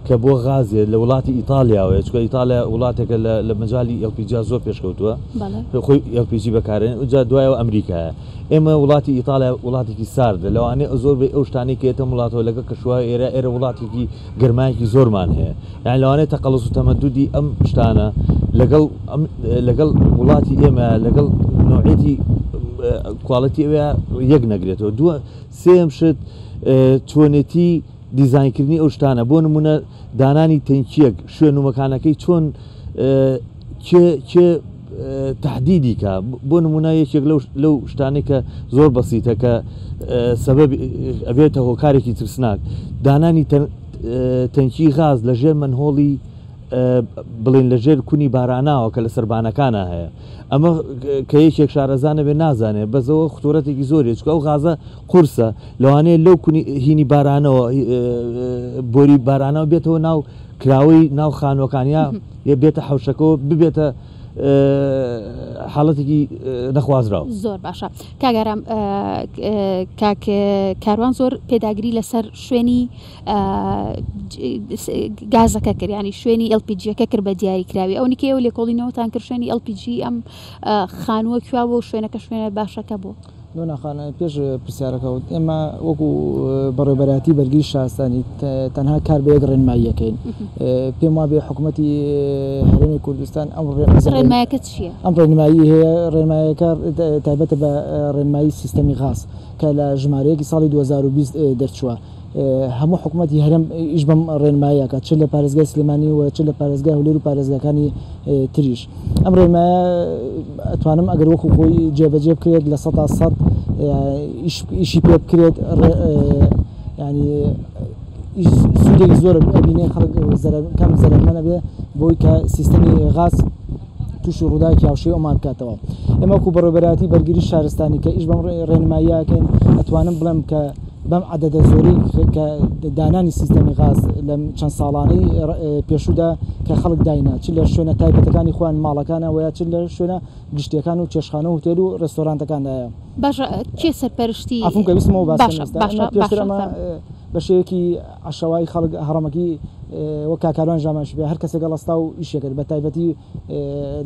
کە بۆ غازێ لە وڵاتی ئیتالیا چکە ئیتالیا وڵاتێکە لە مەجای LPG زۆر پێشکەوتووە خۆی LPG بەکارێن جا دوایەوە ئەمریکایە ئێمە وڵاتی ئیتالیا وڵاتێکی ساردە لەوانێ زۆر بێ ئەو شتانی کە ئێتە وڵاتەوە لەگە کەشوای ئێرە وڵاتێکی گەرمایەکی زۆرمان هەیە یان لەوانێت تەقەڵس و تەمەدودی ئەم شتانە لەگەڵ وڵاتی ئێمە لەگەڵ نوعێتی کواڵەتی ئەوە یەک نەگرێتەوە دووە سێم شت چۆنێتی دیزاینکردنی ئەو شتانە بۆ نمونە دانانی تەنکیەک شوێن و مەکانەکەی چۆن تهدیدی کە بۆ نمونە یەکێک لەو شتانێک کە زۆر بەسیتە کە سەبەب ئەبێتە هۆکارێکی ترسناک دانانی تەنکی غاز لە ژێر منهۆڵی بڵێن لە ژێر کونی باراناوە کە لە سەربانەکانە هەیە ئەمە کە یەکێک شارەزانە بێ نازانێت بەزەوە خطورەتێکی زۆری چکە ئەو غازە قورسە لەوانەیە لەو هینی بارانەوە بۆری بارانەوە بێتەوە ناو کراوەی ناو خانوەکانیا بێتە حوشەکەەوە ببێتە حاڵەتێکی نەخوازراوە زۆر باشە کاگەرام کاروان زۆر پێداگری لەسەر شوێنی گازەکە کردیانی شوێنی LPGەکە کرد بە دیاریکراوی ئەو نیکەوە لێکۆڵینەوەتان کرد شوێنی LPG ئەم خانووە کوا بۆ شوێنەکە شوێنە باشەکە بۆ ناخانە پێش پرسیارەکەوت ئێمە وەکو بەڕێبەراتی بەرگری شارستانی تەنها کار بە یەک ڕێنماییەکەین پێم وابێ حکوومەتی هەرێمی کوردستان ئەم ڕێنمایەکە چییە؟ ئەم ڕێنمایی هەیە ڕێنمایەکە تایبەتە بە ڕێنمایی سیستەمی غاز کە لە ژمارەیەکی ساڵی 2020 دەرچووە هەموو حکوومەتی هەرم ئیش بەم ڕێنماییەکە چ لە پارێزگای سلێمانی و چ لە پارێزگای هەولێر و پارێزگاکانی تریش ئەم ڕێنمایە ئەتوانم ئەگەر وەکو خۆی جێبەجێ بکرێت لە 100% ئیشی پێ بکرێت ینی سوودێکی زۆر ئەبینێ خەڵک کەم زەرمەنە بێ بۆی کە سیستەمی غاز توش و ڕووداوی هاوشێ ئەومان بکاتەوە ئێمە وەکو بەڕێبەراتی بەرگری شارستانی کە ئیش بەم ڕێنماییەکەین ئەتوانم بڵێم کە بەم عدەدە زۆری کە دانانی سیستەمی غاز لە چەند ساڵانەی پێشودا کە خەڵک داینە چ لە شوێنە تایبەتەکانی خوان ماڵەکانە وە چ لە شوێنە گشتیەکان و چێشخانە و هۆتێل و ڕێستۆرانتەکاندایە باشە کێ سەرپەرشتی ئەفونکە ویسمەوە باسەمە بەشەیەکی عشەوای خەڵک هەڕەمەکی وە کاکاروان ژاماش بێ هەر کەسێک گەڵستا و ئیشێکرد بە تایبەتی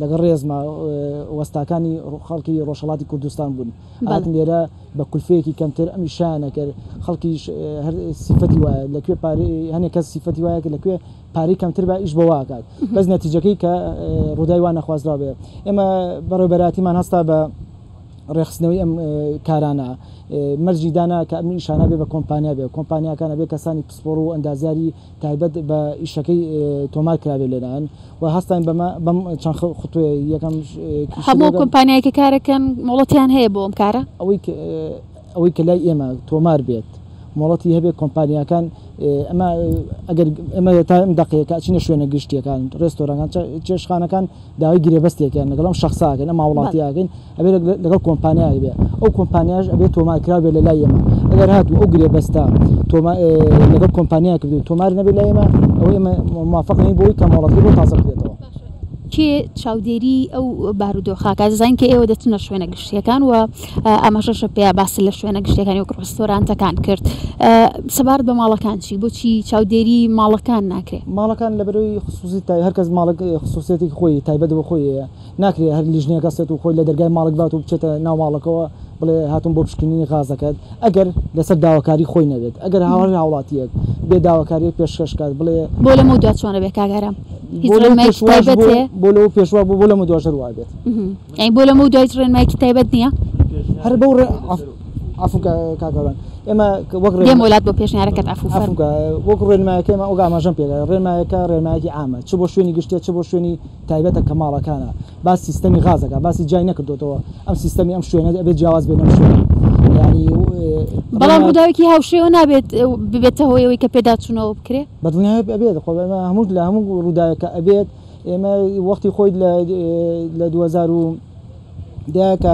لەگەڵ ڕێزمە وەستاکانی خەڵکی ڕۆژهەڵاتی کوردستان بوون هاتن لێرە بە کولفەیەکی کەمتر ئەمی شانە کرد خەڵکی هەر سیفەتی وایە لەکوێ هەنێک کەس سیفەتی وایە کە لەکوێ پارەی کەمتر بە ئیش بەواکات بەس نەتیجەکەی کە ڕووداوی وان نەخوازرا بێ ئێمە بەڕێبەراتیمان هەستا بە ڕێخستنەوەی ئەم کارانە مەرجی دانا کە ئەم ئیشانە بێ بە کۆمپانیا بێ کۆمپانیاکانە بێ کەسانی پسپۆڕ و ئەندازیاری تایبەت بە ئیشەکەی تۆمار کرابێ لێنان و هەستان بەم چەند خوتوێ یەکەم هەموو کۆمپانیایکە کارەکەن مۆڵەتیان هەیە بۆ ئەم کارە ئەوەی کە لای ئێمە تۆمار بێت مۆڵەتی هەبێت کۆمپانیاکان ئەمە ئەگەر ئەمە تا ئەم دقەیەکە چینە شوێنە گشتیەکان ڕێستۆرانەکان چێشخانەکان داوای گرێبەستێکیان لەگەڵ شخصاکەن ئەمە وڵاتیاکەین ئەبێ لەگەڵ کۆمپانیای بێ ئەو کۆمپانیاش ئەبێت تۆمارکرا بێ لە لای ئێمە ئەگەر هاتوو ئەو گرێبەستە لەگەڵ کۆمپانیا کردو تۆمار نەبێت لای ئێمە ئەوەی ئێمە موافقین بۆی کە مۆڵەتی بۆ تازە بکرێتەوە کێ چاودێری ئەو بارودۆخاکە دەزانین کە ئێوە دەچنە شوێنە گشتیەکان و ئەمەشەشە پێ باسی لە شوێنە گشتەکانی وەک ڕێستۆرانتەکان کرد سەبارەت بە ماڵەکان چی بۆچی چاودێری ماڵەکان ناکرێت ماڵەکان لە بەرەوەی خصوصی هەرکەس ماڵک خصوصیەتی خۆی تایبەت بە خۆی ناکرێت هەر لیژنەیە کەسێت و خۆی لە دەرگای ماڵک بات و بچێتە ناو ماڵەکەەوە بڵێ هاتون بۆ پشکننی غازەکەت ئەگەر لەسەر داواکاری خۆی نەبێت ئەگەر هاوڵی هاوڵاتیەک بێ داواکاری پێشکەشکات بڵێ بۆ لەمە دو چۆنە بێ کاگەرم بۆ لەو پێشوا بۆ لەمە دوژەر وا بێت بۆ لەمە دوای ڕێنمایکی تایبەت نییە هەر بەو عفوکە کاگەڵان ئێمە وڵات بۆ پێشنیارەکەت عفوفەرمووکە وەک ڕێنمایەکە ئێمە ئۆگاماژەم پێ ڕێنمایەکە ڕێنمایەکی عامە چ بۆ شوێنی گشتێت چ بۆ شوێنی تایبەتە کە ماڵەکانە باس سیستەمی غازەکە باسی جای نەکردوتەوە ئەم سیستەمی ئەم شوێنە ئەبێت جیاواز بێنە شوێنە بەڵام ڕووداوێکی هاوشێوە نابێت ببێتە هۆیەوەی کە پێداچوونەوە بکرێت بەدڵنیای ئەبێت خۆ هەموو لە هەموو ڕووداوەکە ئەبێت ئێمە وەختی خۆی لە 2000 کە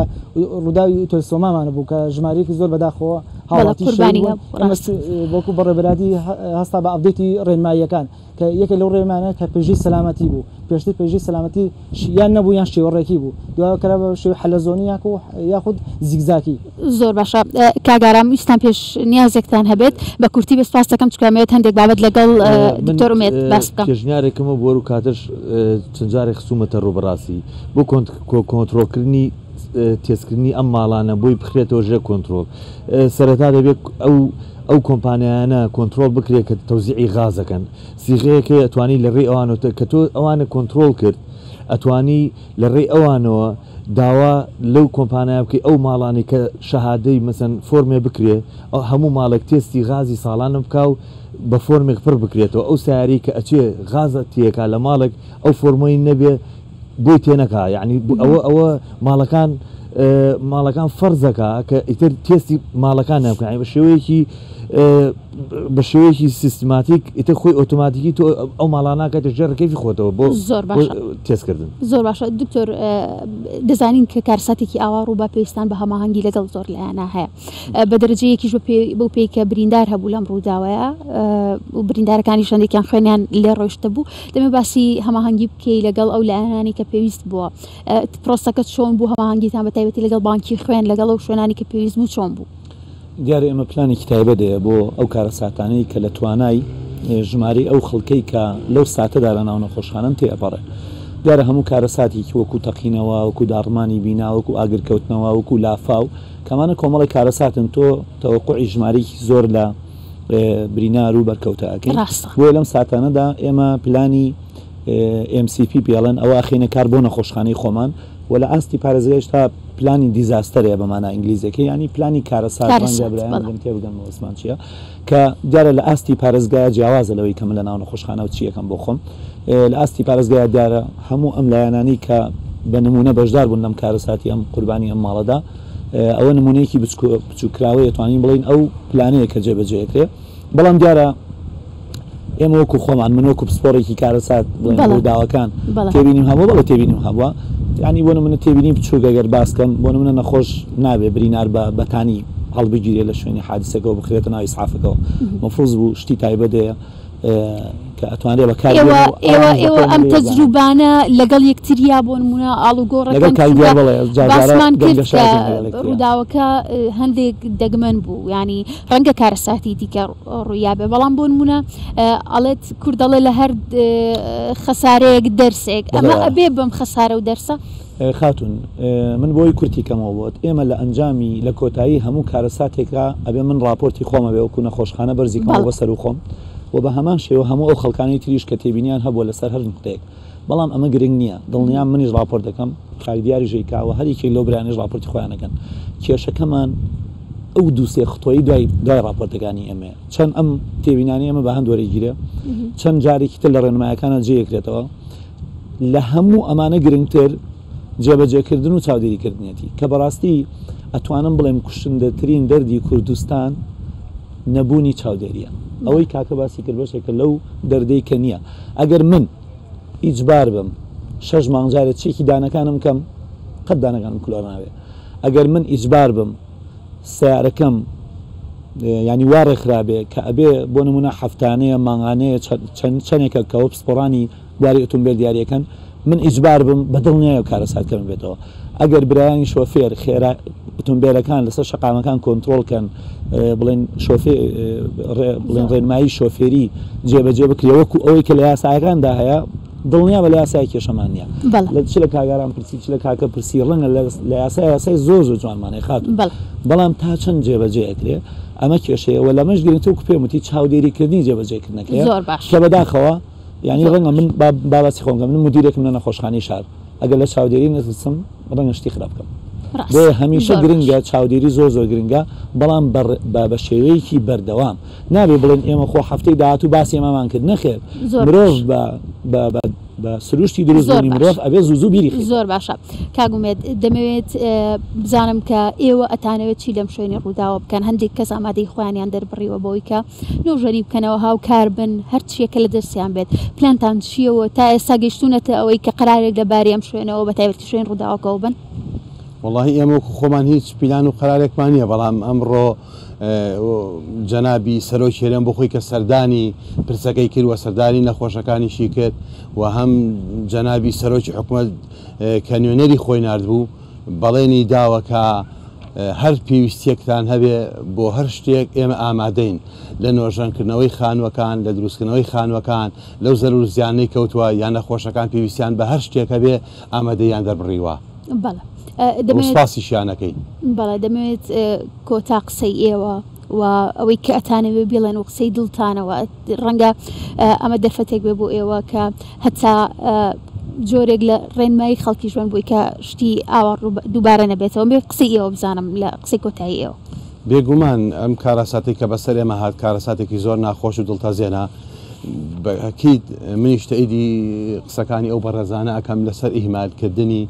ڕووداوی تۆلسۆمامانە بوو کە ژمارەیەکی زۆر بەداخەوە وەکو بەڕێبەرادی هەستا بە ئەپدێتی ڕێنماییەکان کە یەکێک لەو ڕێمانە کە پێشی سەلامەتی بوو پێشتر پێشی سەلامەتی یان نەبوو یان شێوەڕێکی بوو دوای کەرا بە شێوەی حەلەزۆنی یاخود زیگزاکی. زۆر باشە کاگارام ویستان پێش نیازێکتان هەبێت بە کورتی بە سپاس دەکەم چکامەوێت هەندێک بابەت لەگەڵ دکتۆر ئومێد باس بکەم. پێشنیارێکمە بۆ و کاتەش چەند جارێک خسوومەتە ڕۆبەڕاستی بۆ کۆنتڕۆلکردنی تێزکردنی ئەم ماڵانە بۆی بخرێتەوە ژێر کۆنتترۆل سەرەتا دەبێت ئەو کۆمپانیانە کۆنتترۆل بکرێت کە تەوزیعی غازەکەن سیغەیەکە ئەتوانی لە ڕێی ئەوانەوە کە تۆ ئەوانە کۆنتترۆل کرد ئەتوانی لە ڕێی ئەوانەوە داوا لەو کۆمپانیا بکەی ئەو ماڵانی کە شەهادەی مەسەن فۆرمێ بکرێت ئەو هەموو ماڵێک تێستی غازی ساڵانە بکە و بە فۆرمێک پڕ بکرێتەوە ئەو سیاری کە ئەچێ غازە تیەکە لە ماڵێک ئەو فۆرمۆی نەبێ بۆی تێنەکە یعنی ئەوە ماڵەکان فەرزەکە کە ئیتر تێستی ماڵەکان نەبکەین بە شێوەیەکی سیستماتیک ئیتر خۆی ئۆتۆماتیکی تۆ ئەو ماڵاناکەێت ژێڕەکەیفی خۆتەوە بۆ تێزکردن. زۆر باشە دکتۆر دەزانین کە کارساتێکی ئاوا ڕوو بە پێویستان بە هەماهەنگی لەگەڵ زۆر لایەنە هەیە بە دەرەجەیەکیش بەو پێی کە بریندار هەبوو لەم ڕووداوەیە و بریندارەکانی شەندێکیان خوێنیان لێ ڕۆیشتە بوو دەمە باسی هەماهەنگی بکەی لەگەڵ ئەو لایەنانی کە پێویست بووە پرۆسەکەت چۆن بوو هەماهەنگیتان بە تایبەتی لەگەڵ بانکی خوێن لەگەڵ ئەو شوێنانی کە پێویست بوو چۆن بوو؟ دیارە ئێمە پلانێکی تایبەتەیە بۆ ئەو کارە ساتانەی کە لە توانای ژمارەی ئەو خەڵکەی کە لەو ساتەدا لە ناو نەخۆشخانەن تێئەپەڕێ دیارە هەموو کارە ساتێکی وەکو تەقینەوە وەکو داڕمانی بینا وەکو ئاگرکەوتنەوە وەکو لافاو کەمانە کۆمەڵی کارە ساتن تۆ تەوەقوعی ژمارەیەکی زۆر لە برینار و بەرکەوتە ئەەکەین بۆ لەم ساتانەدا ئێمە پلانی MCP پێڵەن ئەوە ئاخینە کار بۆ نەخۆشخانەی خۆمان و لە ئاستی پارێزگای تا پلانی دیزاستەرەیە بەمانە ئینگلیزەکە ینی پلانی کارە ساڵیان تێبگەن وەسمان چیە کە دیارە لە ئاستی پارێزگایە جیاوازە لەوەی کەم لە ناو نەخۆشخانە و چیەکەم بۆ خۆم لە ئاستی پارێزگایە دیارە هەموو ئەم لایەنانی کە بە نمونە بەشدار بوون لەم کارە ساتی ئەم قوربانی ئەم ماڵەدا ئەوە نمونەیەکی بچووکراوەیە توانین بڵین ئەو پلانەیە کە جێبەجێکرێ بەڵام دیارە ئێمە وەکو خۆمان من وەکو پسپۆرێکی کارە سات داواکان تێبینیم هەبوو بەڵە تێبینیم هەبووە ینی بۆ منە تێبینی بچووکە گەر باسکەم بۆ منە نەخۆش نابێ برینار بەتانی هەڵبگیرێ لە شوێنی حادسەکەەوە بخرێتە ناوی سعافەکەەوە مەفروض بوو شتی تایبەتەیە کە ئەتوانێت بە کار ئێوە ئەم تەجروبانە لەگەڵ یەکتریا بۆ نمونە ئاڵوگۆڕەکەباسمان کرد ڕووداوەکە هەندێک دەگمەن بوو ینی ڕەنگە کارەساتی دیکە ڕوویابێ بەڵام بۆ نمونە ئەڵێت کوردەڵێ لە هەر خەسارەیەک دەرسێک ئەمە ئەبێ بەم خەسارە و دەرسە خاتون من بۆی کورتی کەمەوە بۆت ئێمە لە ئەنجامی لە کۆتایی هەموو کارەساتێکە ئەبێ من راپۆرتی خۆمە بێ وەکو نەخۆشخانە بەرزیکەمەوە بەسەر و خۆم و بە هەمان شێوە هەموو ئەو خەڵکانی تریش کە تێبینیان هەبووە لەسەر هەر نقطەیەک بەڵام ئەمە گرنگ نییە دڵنیام منیش راپۆرت دەکەم خاکدیاری ژێکاوە هەریکێک لەو برانیش راپۆرتی خۆیانەکەن کێشەکەمان ئەو دووسێ خۆی دوای راپۆرتەکانی ئەمە چەند ئەم تێبینانی ئەمە بە هەند وەرەگیرە چەند جارێکی تر لە ڕێنمایەکانە جێیەکرێتەوە لە هەموو ئەمانە گرنگتر جێبەجێکردن و چاودێریکردنیەتی کە بەڕاستی ئەتوانم بڵێم کوشندەترین دەردی کوردستان نەبوونی چاودێریە ئەوەی کاکە باسی کرد بەشێکە لەو دەردەی کە نییە ئەگەر من ئیجبار بم 6 مانگجارێت چێکی دانەکانم کەم قەت دانەکانم کولۆر ناوێ ئەگەر من ئیجبار بم سیارەکەم ینی وا ڕێکخرابێ کە ئەبێ بۆ نمونە هەفتانەیە مانگانەیە چەندێکە کەوە پسپۆڕانی دواری ئۆتۆمبیل دیارەکەن من ئیجبار بم بەدڵنیایە کارە ساتکەم بێتەوە ئەگەر برایانی شۆفێر خێرا ئۆتۆمبیلەکان لەسەر شەقامەکان کۆنتترۆلکەن بڵێن بڵێن ڕێنمایی شۆفێری جێبەجێ بکرێ وەکو ئەوەی کە لە یاساەکاندا هەیە دڵنیا بە لە یاسای کێشەمان نیە لە چ لە کاگاران پرسی چ لە کاکە پرسی ڕەنگە لە یاسای زۆر جوانمانەی خاتون بەڵام تا چەند جێبەجێ ئەکرێ ئەمە کێشەیە و لەمەش گرنگتە وەکو پێم وتی چاودێریکردنی جێبەجێکردنەکەیە کە بەداخەوە یعنی ڕەنگە من باسی خۆمگە من مدیرێکم لە نەخۆشخانەی شار ئەگەر لە چاودێری نەترسم ڕەنگە شتی خراپ بکەم بۆ هەمیشە گرنگە چاودێری زۆر گرنگە بەڵام بە شێوەیەکی بەردەوام نابێ بڵێن ئێمە خۆ هەفتەی داهاتوو باسی ئێمەمان کرد نەخێر مرۆڤ بە سروشتی دروستنی مرۆڤ ئەبێ زوو بیری زۆر باشە کاگومێت دەمەوێت بزانم کە ئێوە ئەتانەوێت چی لەم شوێنی ڕووداوە بکەن هەندێک کەس ئامادەی خۆیانیان دەربڕیەوە بەوەی کە نۆژەری بکەنەوە هاوکار بن هەر چیەکە لە دەستیان بێت پلانتان چیەوە تا ئێستا گەیشتونەتە ئەوەی کە قرارێک لەباری ئەم شوێنەوە بە تایبەتی شوێن ڕووداوەکەەوە بن والله ئێمە خۆمان هیچ پیلان و قەرارێکمان نییە بەڵام ئەمڕۆ جەنابی سەرۆکی هێرێم بۆ خۆی کە سەردانی پرسەکەی کرد وە سەردانی نەخۆشەکانیشی کرد و هەم جەنابی سەرۆکی حکوومەت کە نوێنەری خۆی نردبوو بەڵێنی داوەکە هەر پێویستیەکتان هەبێ بۆ هەر شتێک ئێمە ئامادەین لە نۆژەنکردنەوەی خانووەکان لە دروستکردنەوەی خانووەکان لەو زەرور زیانەی کەوتووە یان نەخۆشەکان پێویستیان بە هەر شتێکە بێ ئامادەیان دەبڕیوە. دەمەوێتپاسیشیانەکەی بەڵێ دەمەوێت کۆتا قسەی ئێوە و ئەوەی کە ئەتانەوێ بڵێن و قسەی دڵتانەوە ڕەنگە ئەمە دەرفەتێک بێ بۆ ئێوە کە هەتا جۆرێک لە ڕێنمایی خەڵکی ژوان بووی کە شتی ئاوا دووبارە نەبێتەوە بێ قسەی ئێوە بزانم لە قسەی کۆتایی ئێوە. بێگومان ئەم کارەساتی کە بەسەر ئێمە هات کارەساتێکی زۆر ناخۆش و دڵتەزێنە ئەکید منیش تەئیدی قسەکانی ئەو بەڕێزانە ئەکەم لەسەر ئیهمالکردنی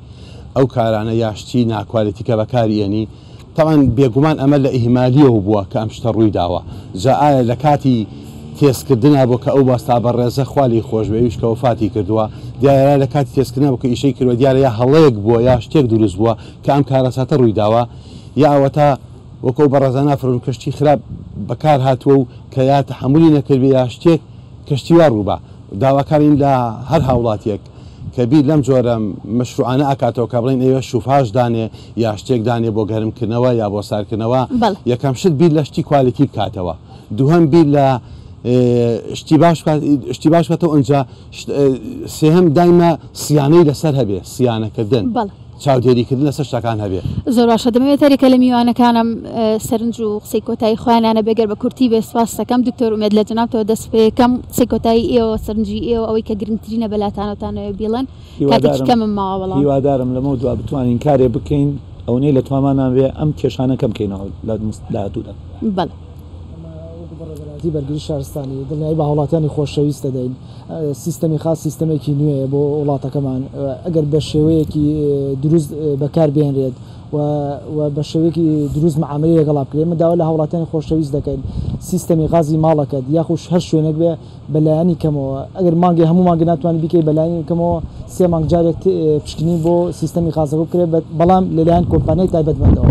ئەو کارانە یاشتی ناکوالێتی کە بەکارێنی تەوان بێگومان ئەمە لە ئیهمالیەوە بووە کە ئەم شتە ڕووی داوە جا ئایا لە کاتی تێسکردنا بۆ کە ئەو باستا بەڕێزە خوالی خۆشبێویش کە وفاتی کردووە دیارە لە کاتی تێسکردنا بۆ کە ئیشەی کردوە دیارە یا هەڵەیەک بووە یا شتێک دروست بووە کە ئەم کارەساتە ڕووی داوە یا ئەوەتا وەکو بەڕێزانە فرۆن کەشتی خراپ بەکار هاتووە و کە یا تەحمولی نەکردبێ یا شتێک کەشتیوار ڕووبە داواکارین لە هەر هاوڵاتیەک کە بیر لەم جۆرە مەشروعانە ئاکاتەوە کە بڵێن ئێوە شوفاش دانێ یا شتێک دانێ بۆ گەرمکردنەوە یا بۆ ساردکردنەوە یەکەم شت بیر لە شتی کوالیتی بکاتەوە دووهەم بیر لە شتی باش بکاتەوە ئەنجا سێهەم دایمە سیانەی لەسەر هەبێ سیانەکردن چاودێریکردن لەسەر شتەکان هەبێ. زۆر باشە دەمەوێت هەرێکە لە میوانەکانم سەرنج و قسەی کۆتایی خۆیانانە بێگەر بە کورتی بێ سپاس دەکەم دکتۆر ئومێد لە جەنابتەوە دەست پێکەم قسەی کۆتایی ئێوە سەرنجی ئێوە ئەوەی کە گرنگترینە بەلاتانەوەتانەوە بێڵن کاتێکی کەمم ماوە بەڵام هیوادارم لەمە دوا بتوانین کارێ بکەین ئەوەی لە توانمان بێ ئەم کێشانە کەم بکەینەوە لە داهاتوودا. بەڵێ بەرگری شارستانی دڵنیایی بە هاوڵاتیانی خۆشەویستە دەین سیستەمی خاص سیستەمێکی نوێیە بۆ وڵاتەکەمان ئەگەر بە شێوەیەکی دروست بەکار بێنرێت و بە شێوەیەکی دروست معاملەی لەگەڵا بکرێت ئێمە داوا لە هاوڵاتیانی خۆشەویست دەکەین سیستەمی غازی ماڵەکەت یاخوش هەر شوێنێک بێ بەلایانی کەمەوە ئەگەر مانگی هەموو مانگە ناتوانانی بیکەی بەلایانی کەمەوە سێ مانگ جارێک پشکنی بۆ سیستەمی خازەکە بکرێت بەڵام لەلایەن کۆمپانیای تایبەتمەندەوە.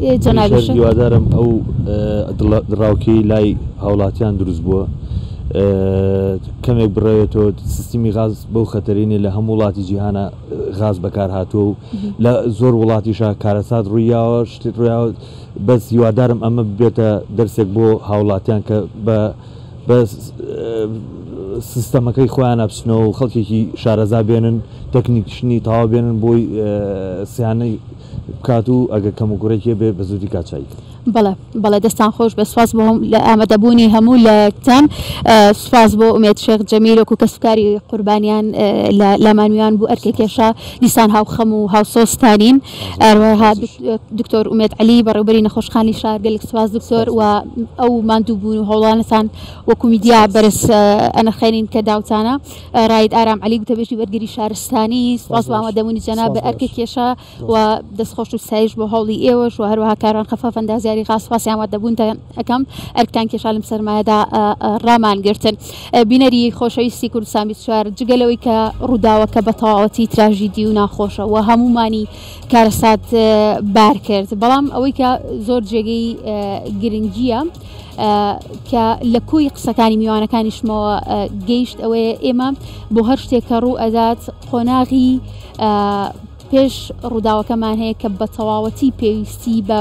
هیوادارم ئەو دڕاوکی لای هاوڵاتیان دروست بووە کەمێک بڕێتەوە سیستمی غاز بەو خەتەرینی لە هەموو وڵاتی جیهانە غاز بەکار هاتووە و لە زۆر وڵاتیشە کارەسات ڕوویاوە شتێت ڕوویاوە بەس هیوادارم ئەمە بێتە دەرسێک بۆ هاوڵاتیان کە بە سیستەمەکەی خۆیانە بچنەوە و خەڵکێکی شارەزا بێنن تەکنیکشنی تەواو بێنن بۆی سیانەی بکات و ئەگە کەم و گوڕێکی بێ بە زوودی کاچایی. بەڵێ دەستان خۆش بە سواز بۆ لە ئامادەبوونی هەموو لە کتان سواز بۆ ئومێد شێخ جەمیل وەکو کەسبکاری قوربانیان لە مانویان بوو ئەرکە کێشە دیسان هاوخەم و هاوسۆستانین ئەروەها دکتۆر ئومێد عەلی بەڕێوەبەری نەخۆشخانەی شار گەلێک سواز دکتۆر و ئەو ماندوو بوون و هەوڵانتان وەکو میدیا بەرز ئەنرخێنین کە داوتانە ڕاید ئارام عەلی گوتەبێژی وەرگری شارستانی سواز بۆ ئامادەبوونی جەناب بە ئەرکە کێشە و دەستخۆش و سایش بۆ هەوڵی ئێوەش و هەروەها کاران خەفەف ئەندازیاری خاص ئامادەبوون ئەەکەم ئەرکتان کێشا لەم سەرمایەدا ڕامان گرتن بینەری خۆشەویستی کوردستان 24 جگەلەوەی کە ڕووداوەکە بە تەواوەتی تراژیدی و ناخۆشە و هەمومانی کارەسات بار کرد بەڵام ئەوەی کە زۆر جێگەی گرنگیە کە لە کۆی قسەکانی میوانەکانیشمەوە گەیشت ئەوەیە ئێمە بۆ هەر شتێک کە ڕوو ئەدات قۆناغی پێش ڕووداوەکەمان هەیە کە بە تەواوەتی پێویستی بە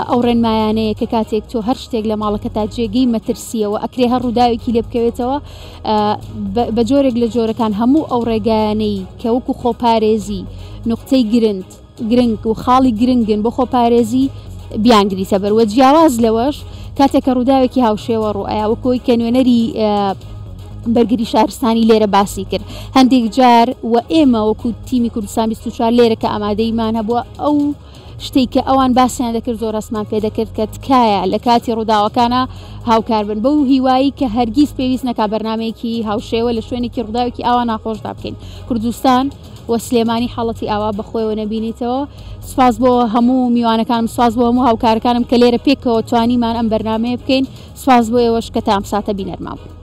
ئەو ڕێنمایانەیە کە کاتێک تۆ هەر شتێک لە ماڵەکە تا جێگەی مەترسیەوە ئەکرێ هەر ڕووداوێکی لێ بکەوێتەوە بە جۆرێک لە جۆرەکان هەموو ئەو ڕێگایانەی کە وەکو خۆپارێزی نقطەی گرنگ و خاڵی گرنگن بۆ خۆپارێزی بیانگریتە بەروە جیاواز لەوەش کاتێک کە ڕووداوێکی هاوشێوە ڕوئەیە وەکۆی کە نوێنەری بەرگری شارستانی لێرە باسی کرد هەندێک جار و ئێمە وەکو تیمی کوردستان 24 لێرە کە ئامادەیمان هەبووە ئەو شتێک کە ئەوان باسییان دەکرد زۆر ڕسمان پێدەکرد کە تکایە لە کاتی ڕووداوەکانە هاوکار بن بەو هیوایی کە هەرگیز پێویست نەکا بەرنامەیەکی هاوشێوە لە شوێنێکی ڕووداوێکی ئاوا ناخۆشدا بکەین کوردستان و سلێمانی حاڵەتی ئاوا بەخۆیەوە نەبینیتەوە سپاس بۆ هەموو میوانەکانم سپاس بۆ هەموو هاوکارەکانم کە لێرە پێکەوە توانیمان ئەم بەرنامەیە بکەین سپاس بۆ ئێوەش کە تا ئەم ساتە بینەرمان بوو.